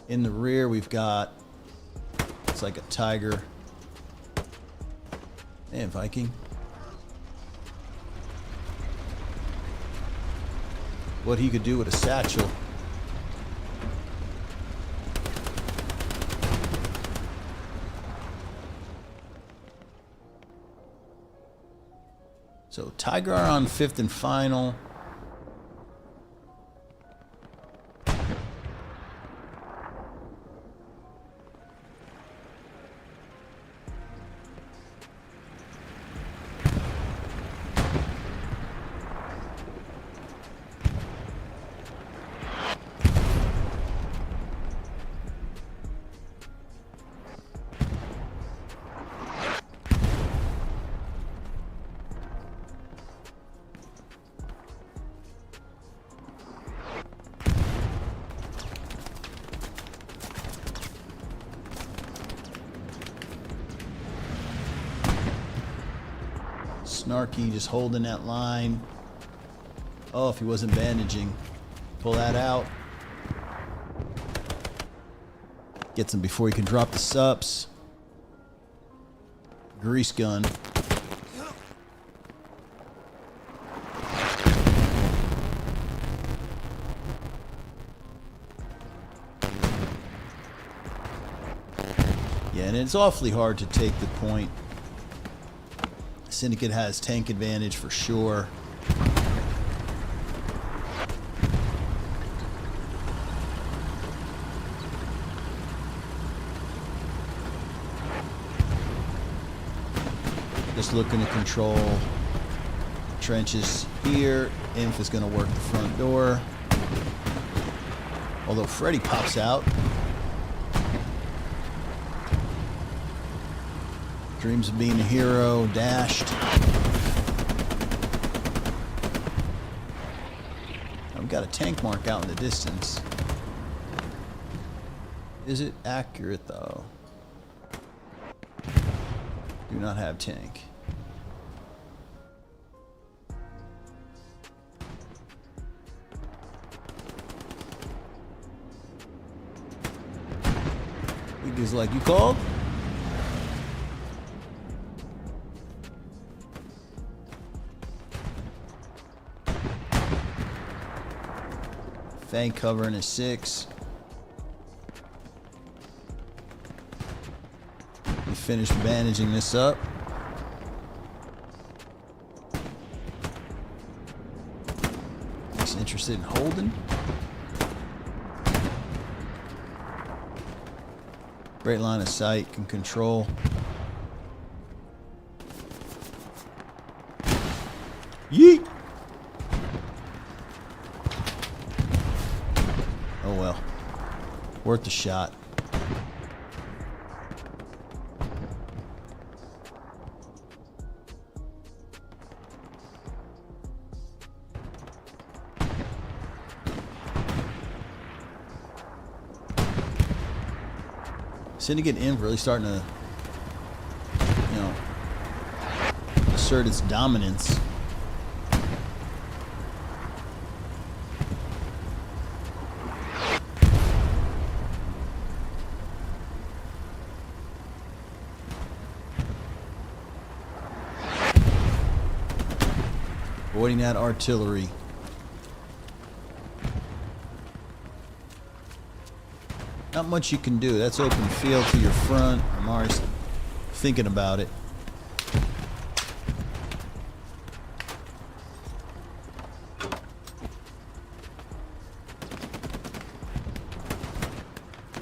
In the rear, we've got, it's like a tiger. And Viking. What he could do with a satchel. So Tiger on 5th and final. Snarky just holding that line. Oh, if he wasn't bandaging. Pull that out. Gets him before he can drop the sups. Grease gun. Yeah, and it's awfully hard to take the point. Syndicate has tank advantage for sure. Just looking to control trenches here. Inf is going to work the front door. Although Freddy pops out. Dreams of being a hero, dashed. I've got a tank mark out in the distance. Is it accurate though? Do not have tank. He's like, you called? Fang covering a 6. We finished bandaging this up. He's interested in holding. Great line of sight, can control. Yeet! Oh well. Worth a shot. Syndicate Inv really starting to, you know, assert its dominance. Avoiding that artillery. Not much you can do. That's open field to your front. I'm already thinking about it.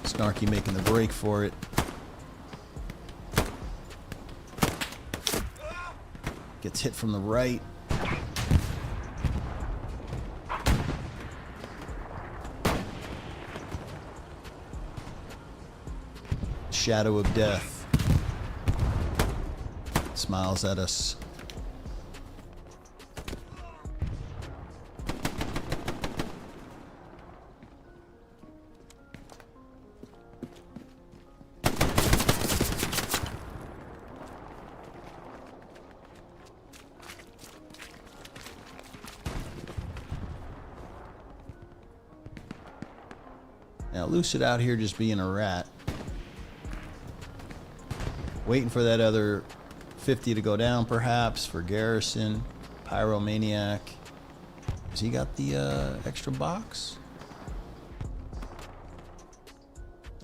Snarky making the break for it. Gets hit from the right. Shadow of death smiles at us. Now Lucid out here just being a rat. Waiting for that other 50 to go down, perhaps, for Garrison. Pyromaniac. Has he got the extra box?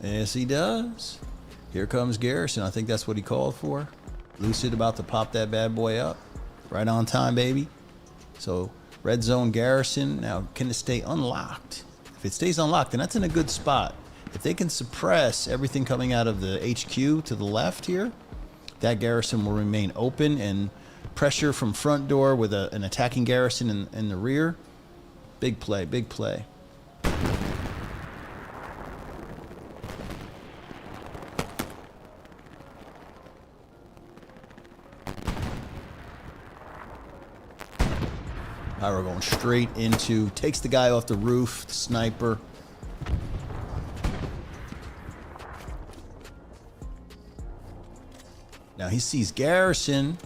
Yes, he does. Here comes Garrison. I think that's what he called for. Lucid about to pop that bad boy up. Right on time, baby. So, red zone Garrison. Now, can it stay unlocked? If it stays unlocked, then that's in a good spot. If they can suppress everything coming out of the HQ to the left here, that garrison will remain open, and pressure from front door with an attacking garrison in the rear. Big play, big play. Pyro going straight into, takes the guy off the roof, the sniper. Now he sees Garrison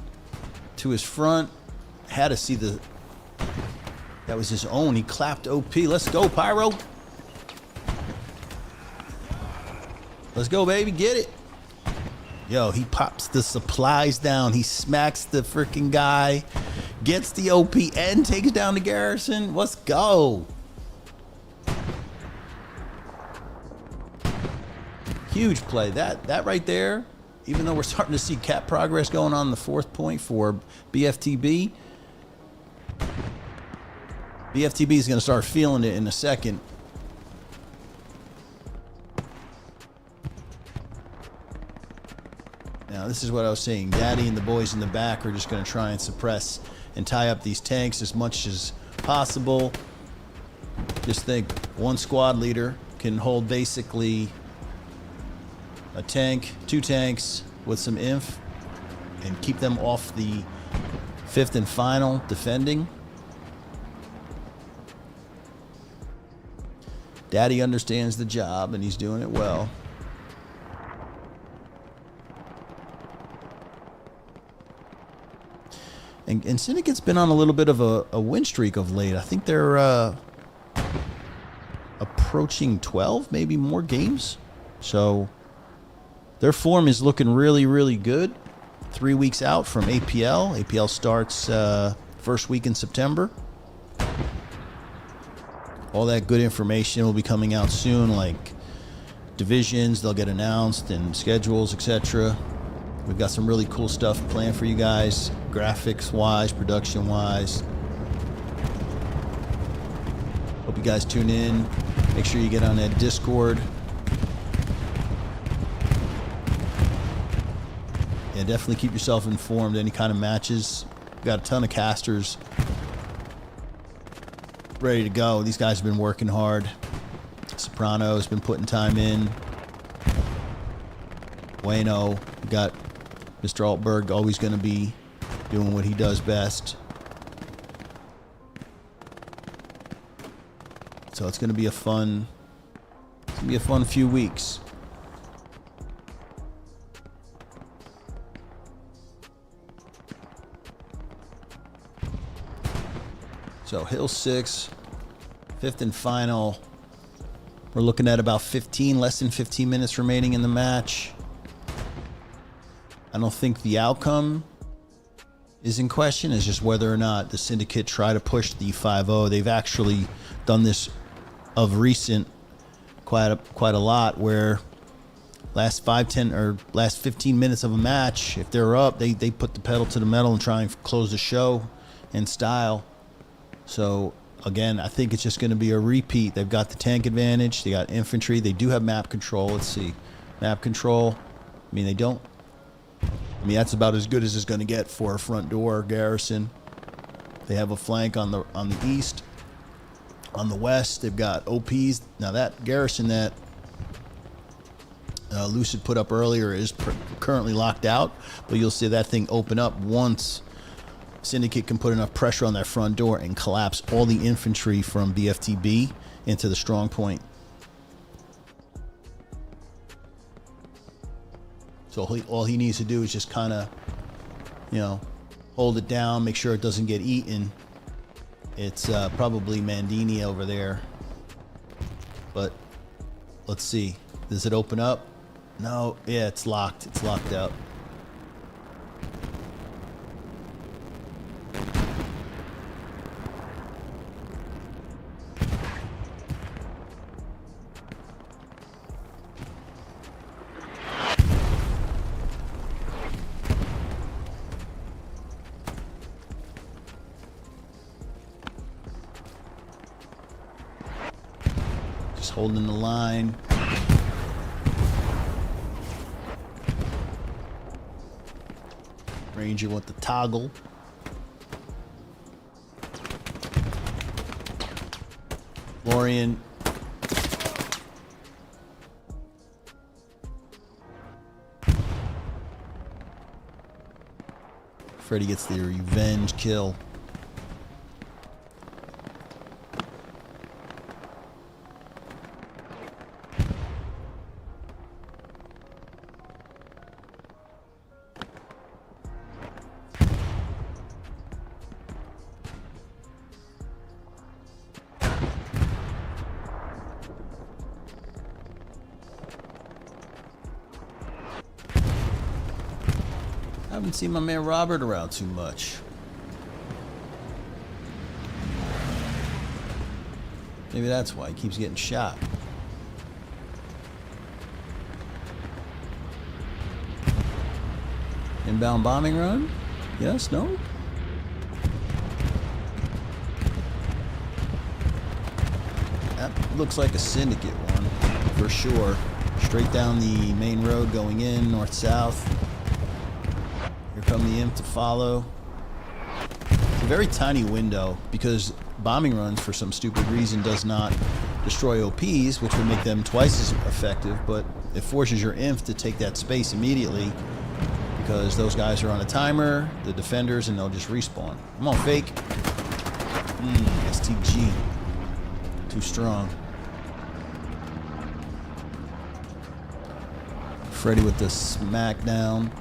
to his front. Had to see the... That was his own. He clapped OP. Let's go, Pyro. Let's go, baby. Get it. Yo, he pops the supplies down. He smacks the freaking guy. Gets the OP and takes down the Garrison. Let's go. Huge play. That right there, even though we're starting to see cap progress going on the 4th point for BFTB, BFTB is going to start feeling it in a second. Now, this is what I was saying. Daddy and the boys in the back are just going to try and suppress and tie up these tanks as much as possible. Just think, one squad leader can hold basically a tank, 2 tanks with some inf, and keep them off the 5th and final defending. Daddy understands the job, and he's doing it well. And Syndicate's been on a little bit of a win streak of late. I think they're approaching 12, maybe more games. So their form is looking really, really good. 3 weeks out from APL. APL starts first week in September. All that good information will be coming out soon, like divisions, they'll get announced, and schedules, etc. We've got some really cool stuff planned for you guys, graphics-wise, production-wise. Hope you guys tune in. Make sure you get on that Discord. Yeah, definitely keep yourself informed. Any kind of matches. We've got a ton of casters ready to go. These guys have been working hard. Soprano's been putting time in. Bueno, we got Mr. Altberg always going to be doing what he does best. So it's going to be a fun few weeks. So Hill 6, 5th and final. We're looking at about less than 15 minutes remaining in the match. I don't think the outcome is in question. It's just whether or not the Syndicate try to push the 5-0. They've actually done this of recent quite a lot, where last 15 minutes of a match, if they're up, they put the pedal to the metal and try and close the show in style. So again, I think it's just going to be a repeat. They've got the tank advantage. They got infantry. They do have map control. Let's see. Map control. I mean, that's about as good as it's going to get for a front door garrison. They have a flank on the east. On the west, they've got OPs. Now that garrison that Lucid put up earlier is currently locked out, but you'll see that thing open up once Syndicate can put enough pressure on that front door and collapse all the infantry from BFTB into the strong point. So all he needs to do is just kind of, hold it down, make sure it doesn't get eaten. It's probably Mandini over there. But let's see. Does it open up? No. Yeah, it's locked. It's locked up. Holding the line. Ranger with the toggle. Lorian. Freddy gets the revenge kill. I haven't seen my man Robert around too much. Maybe that's why he keeps getting shot. Inbound bombing run? Yes, no? That looks like a Syndicate one, for sure. Straight down the main road going in, north-south. come the imp to follow. It's a very tiny window because bombing runs, for some stupid reason, does not destroy OPs, which would make them twice as effective, but it forces your imp to take that space immediately because those guys are on a timer, the defenders, and they'll just respawn. Come on, fake. STG. Too strong. Freddy with the smackdown.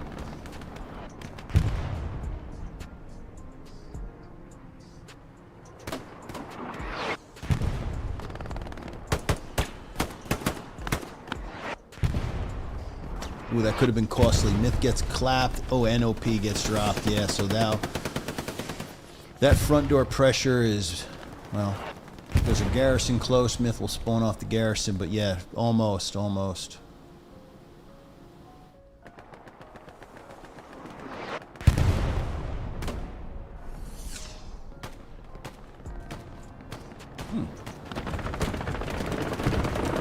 Ooh, that could have been costly. Myth gets clapped. Oh, NOP gets dropped. Yeah, so now that front door pressure is, well, if there's a garrison close, Myth will spawn off the garrison, but yeah, almost.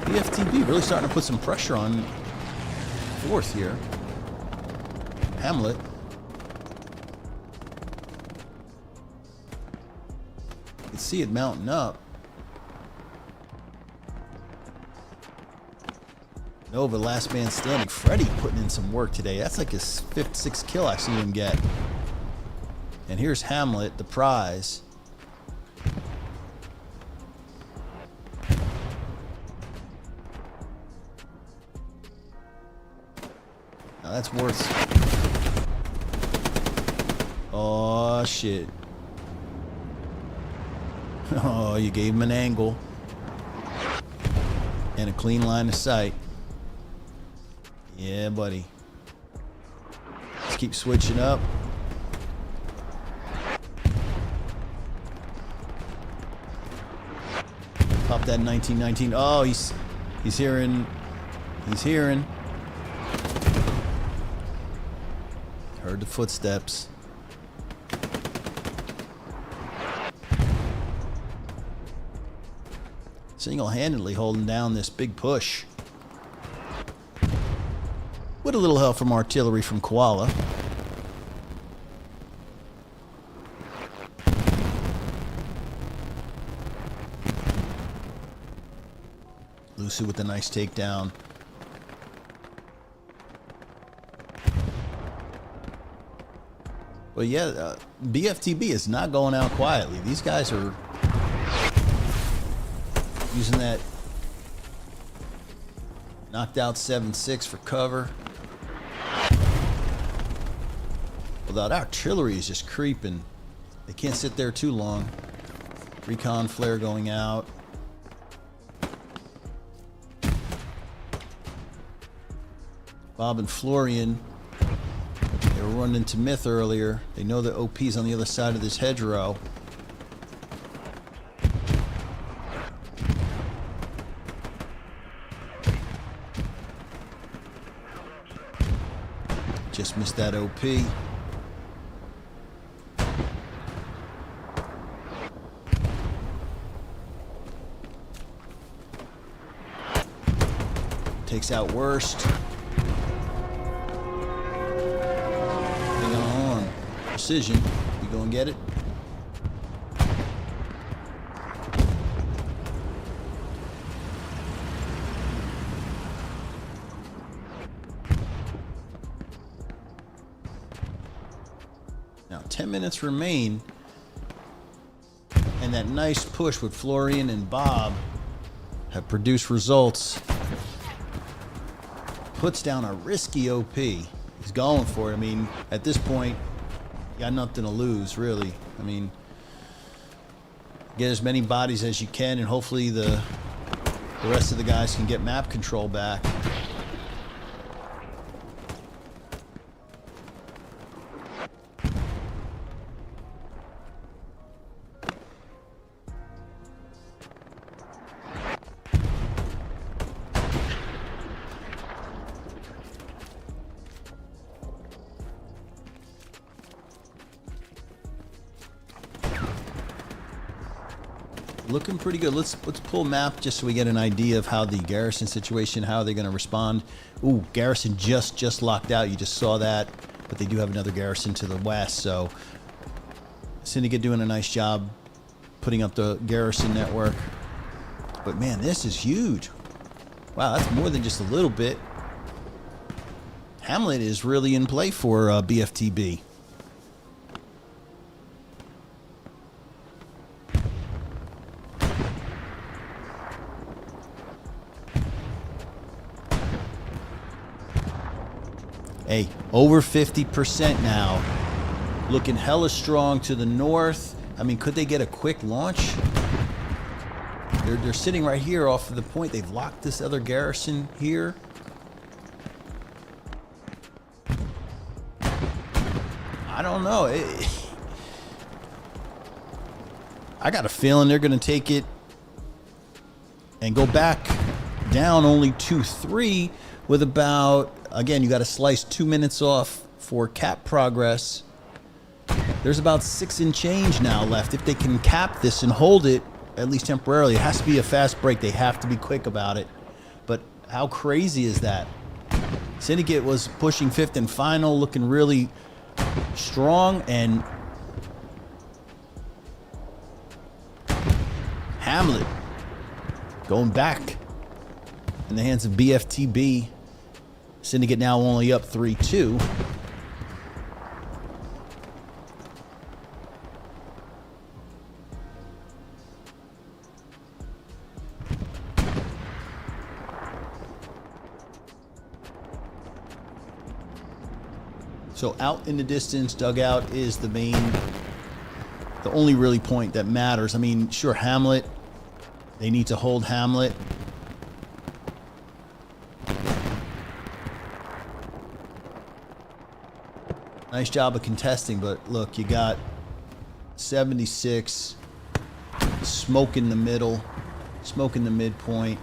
BFTB really starting to put some pressure on fourth here. Hamlet. You can see it mounting up. Nova, last man standing. Freddy putting in some work today. That's like his fifth, sixth kill I've seen him get. And here's Hamlet, the prize. Now that's worth... Oh, shit. Oh, you gave him an angle. And a clean line of sight. Yeah, buddy. Let's keep switching up. Pop that 1919. Oh, he's hearing. He's hearing. Heard the footsteps. Single-handedly holding down this big push. With a little help from artillery from Koala. Lucy with a nice takedown. But yeah, BFTB is not going out quietly. These guys are using that knocked out 7.6 for cover. Well, that artillery is just creeping. They can't sit there too long. Recon flare going out. Bob and Florian, they were running into Myth earlier. They know the OP's on the other side of this hedgerow. Just missed that OP. Takes out worst. Hang on. Precision. You go and get it. Now 10 minutes remain. And that nice push with Florian and Bob have produced results. Puts down a risky OP. He's going for it. I mean, at this point, you got nothing to lose, really. I mean, get as many bodies as you can, and hopefully the rest of the guys can get map control back. Looking pretty good. Let's pull map just so we get an idea of how the garrison situation, how they're going to respond. Ooh, garrison just locked out. You just saw that. but they do have another garrison to the west. So Syndicate doing a nice job putting up the garrison network. But man, this is huge. Wow, that's more than just a little bit. Hamlet is really in play for BFTB. Hey, over 50% now. Looking hella strong to the north. I mean, could they get a quick launch? They're sitting right here off of the point. They've locked this other garrison here. I don't know. I got a feeling they're going to take it and go back down only 2-3 with about, again, you got to slice 2 minutes off for cap progress. There's about 6 and change now left. If they can cap this and hold it, at least temporarily, it has to be a fast break. They have to be quick about it. But how crazy is that? Syndicate was pushing 5th and final, looking really strong, and Hamlet going back in the hands of BFTB. Syndicate now only up 3-2. So out in the distance, Dugout is the only really point that matters. I mean, sure, Hamlet, they need to hold Hamlet. Nice job of contesting, but look, you got 76, smoke in the middle, smoke in the midpoint,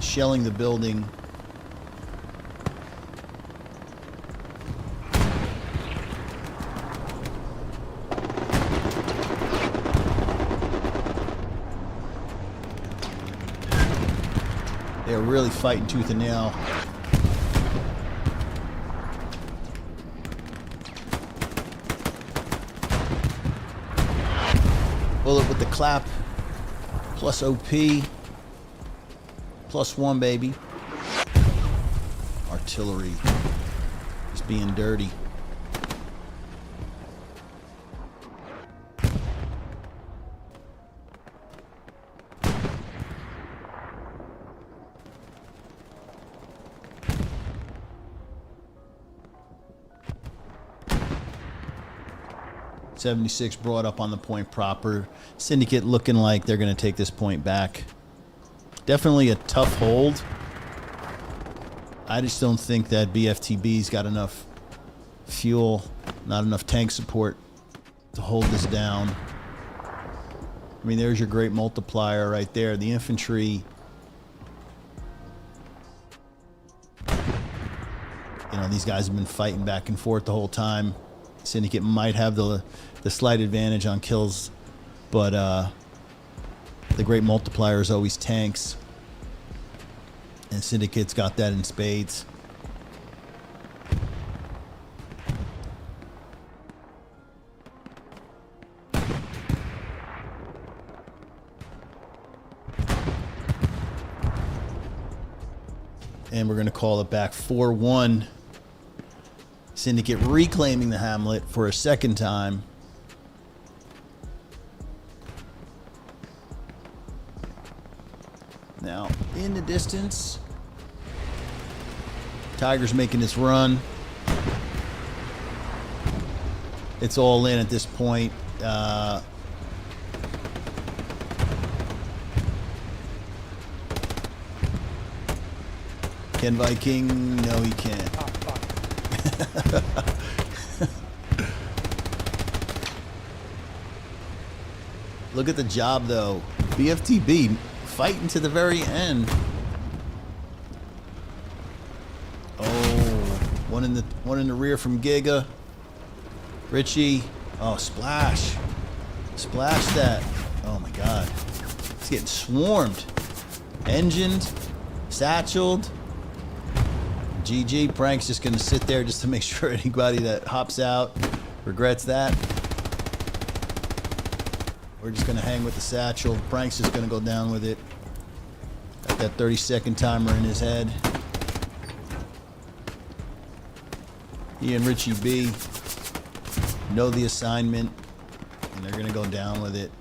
shelling the building. They're really fighting tooth and nail. Bullet with the clap, plus OP, +1, baby. Artillery is being dirty. .76 brought up on the point proper. Syndicate looking like they're going to take this point back. Definitely a tough hold. I just don't think that BFTB's got enough fuel, not enough tank support to hold this down. I mean, there's your great multiplier right there. The infantry, you know, these guys have been fighting back and forth the whole time. Syndicate might have the slight advantage on kills, but the great multiplier is always tanks, and Syndicate's got that in spades. And we're going to call it back 4-1. Syndicate reclaiming the Hamlet for a second time. Now, in the distance, Tiger's making this run. It's all in at this point. Can Viking? No, he can't. Look at the job, though. BFTB fighting to the very end. Oh, one in the rear from Giga. Richie. Oh, splash. Splash that. Oh my God. It's getting swarmed. Engined. Satcheled. GG. Prank's just going to sit there just to make sure anybody that hops out regrets that. We're just going to hang with the satchel. Prank's just going to go down with it. Got that 30-second timer in his head. He and Richie B know the assignment, and they're going to go down with it.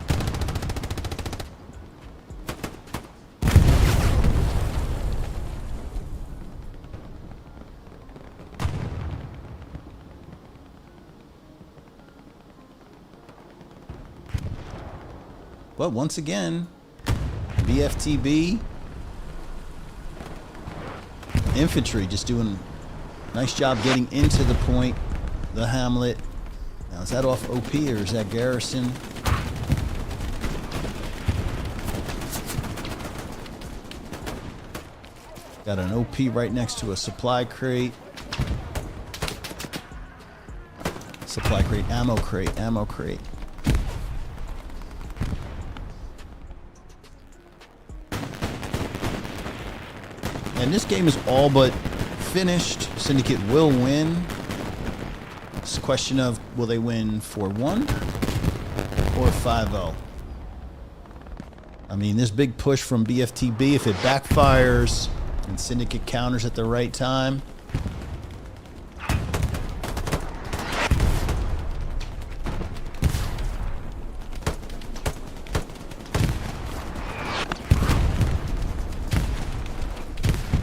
But once again, BFTB infantry just doing a nice job getting into the point, the Hamlet. Now, is that off OP or is that garrison? Got an OP right next to a supply crate. Supply crate, ammo crate, ammo crate. And this game is all but finished. Syndicate will win. It's a question of will they win 4-1 or 5-0. I mean, this big push from BFTB, if it backfires and Syndicate counters at the right time,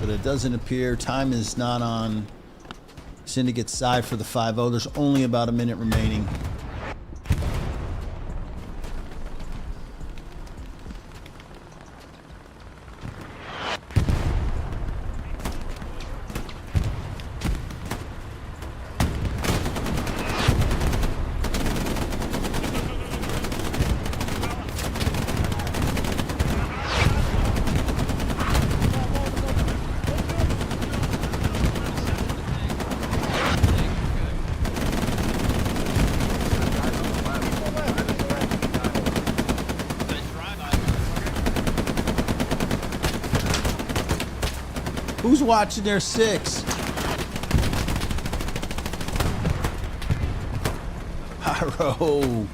but it doesn't appear time is not on Syndicate's side for the 5-0. There's only about a minute remaining. Who's watching their 6? Pyro.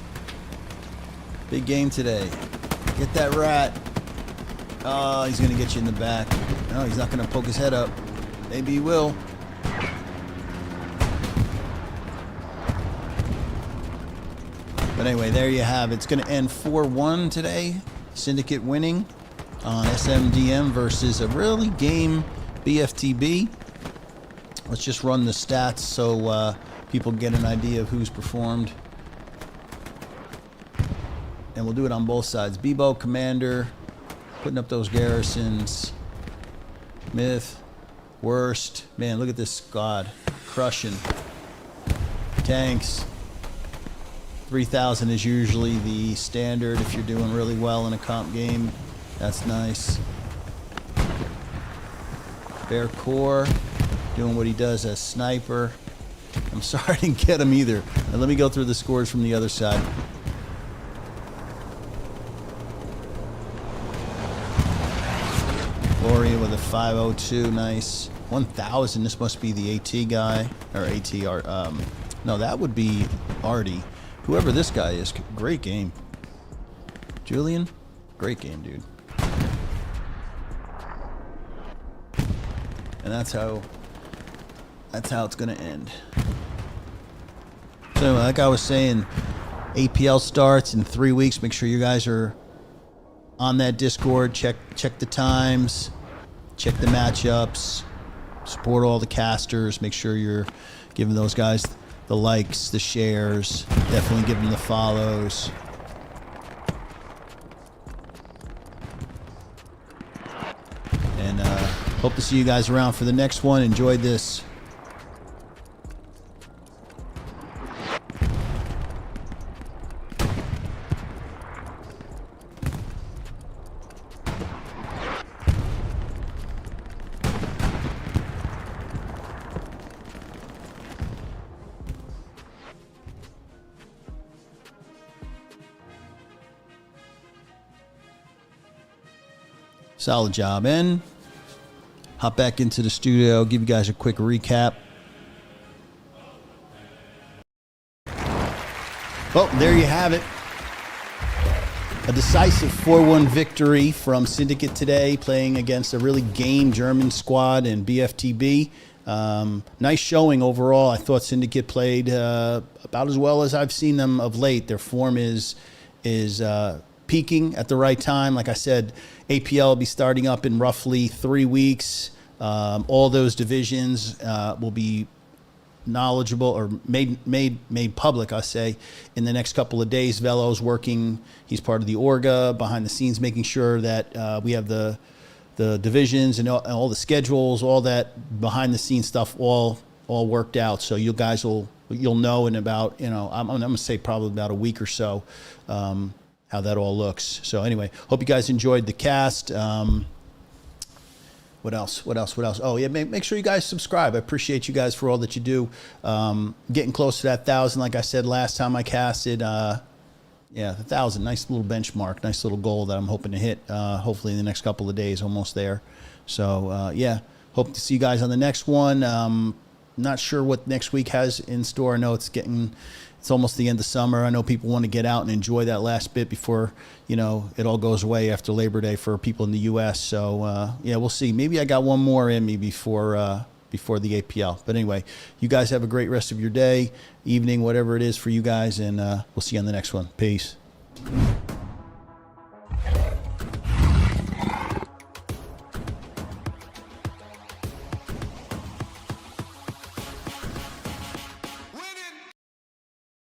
Big game today. Get that rat. Oh, he's going to get you in the back. No, he's not going to poke his head up. Maybe he will. But anyway, there you have it. It's going to end 4-1 today. Syndicate winning on SMDM versus a really game BFTB. Let's just run the stats so people get an idea of who's performed. And we'll do it on both sides. Bebo, Commander, putting up those garrisons. Myth, Worst. Man, look at this squad. Crushing. Tanks. 3,000 is usually the standard if you're doing really well in a comp game. That's nice. Bear Core doing what he does as sniper. I'm sorry I didn't get him either. Now, let me go through the scores from the other side. Gloria with a 502, nice. 1,000, this must be the AT guy, or ATR. No, that would be Artie. Whoever this guy is, great game. Julian, great game, dude. And that's how it's gonna end. So like I was saying, APL starts in 3 weeks. Make sure you guys are on that Discord. Check the times, check the matchups, support all the casters. Make sure you're giving those guys the likes, the shares. Definitely give them the follows. And hope to see you guys around for the next one. Enjoyed this. Solid job, and hop back into the studio, give you guys a quick recap. Well, there you have it. A decisive 4-1 victory from Syndicate today, playing against a really game German squad in BFTB. Nice showing overall. I thought Syndicate played about as well as I've seen them of late. Their form is peaking at the right time. Like I said, APL will be starting up in roughly 3 weeks. All those divisions will be knowledgeable or made public, I say, in the next couple of days. Velo's working. He's part of the Orga behind the scenes, making sure that we have the divisions and all the schedules, all that behind the scenes stuff all worked out. So you guys you'll know in about, I'm gonna say probably about a week or so, how that all looks. So anyway, hope you guys enjoyed the cast. What else? Oh yeah, make sure you guys subscribe. I appreciate you guys for all that you do. Getting close to that 1,000, like I said last time I casted. Yeah, 1,000, nice little benchmark, nice little goal that I'm hoping to hit. Hopefully in the next couple of days, almost there. So yeah, hope to see you guys on the next one. Not sure what next week has in store. I know it's almost the end of summer. I know people want to get out and enjoy that last bit before, it all goes away after Labor Day for people in the U.S. So, yeah, we'll see. Maybe I got one more in me before the APL. But anyway, you guys have a great rest of your day, evening, whatever it is for you guys, and we'll see you on the next one. Peace.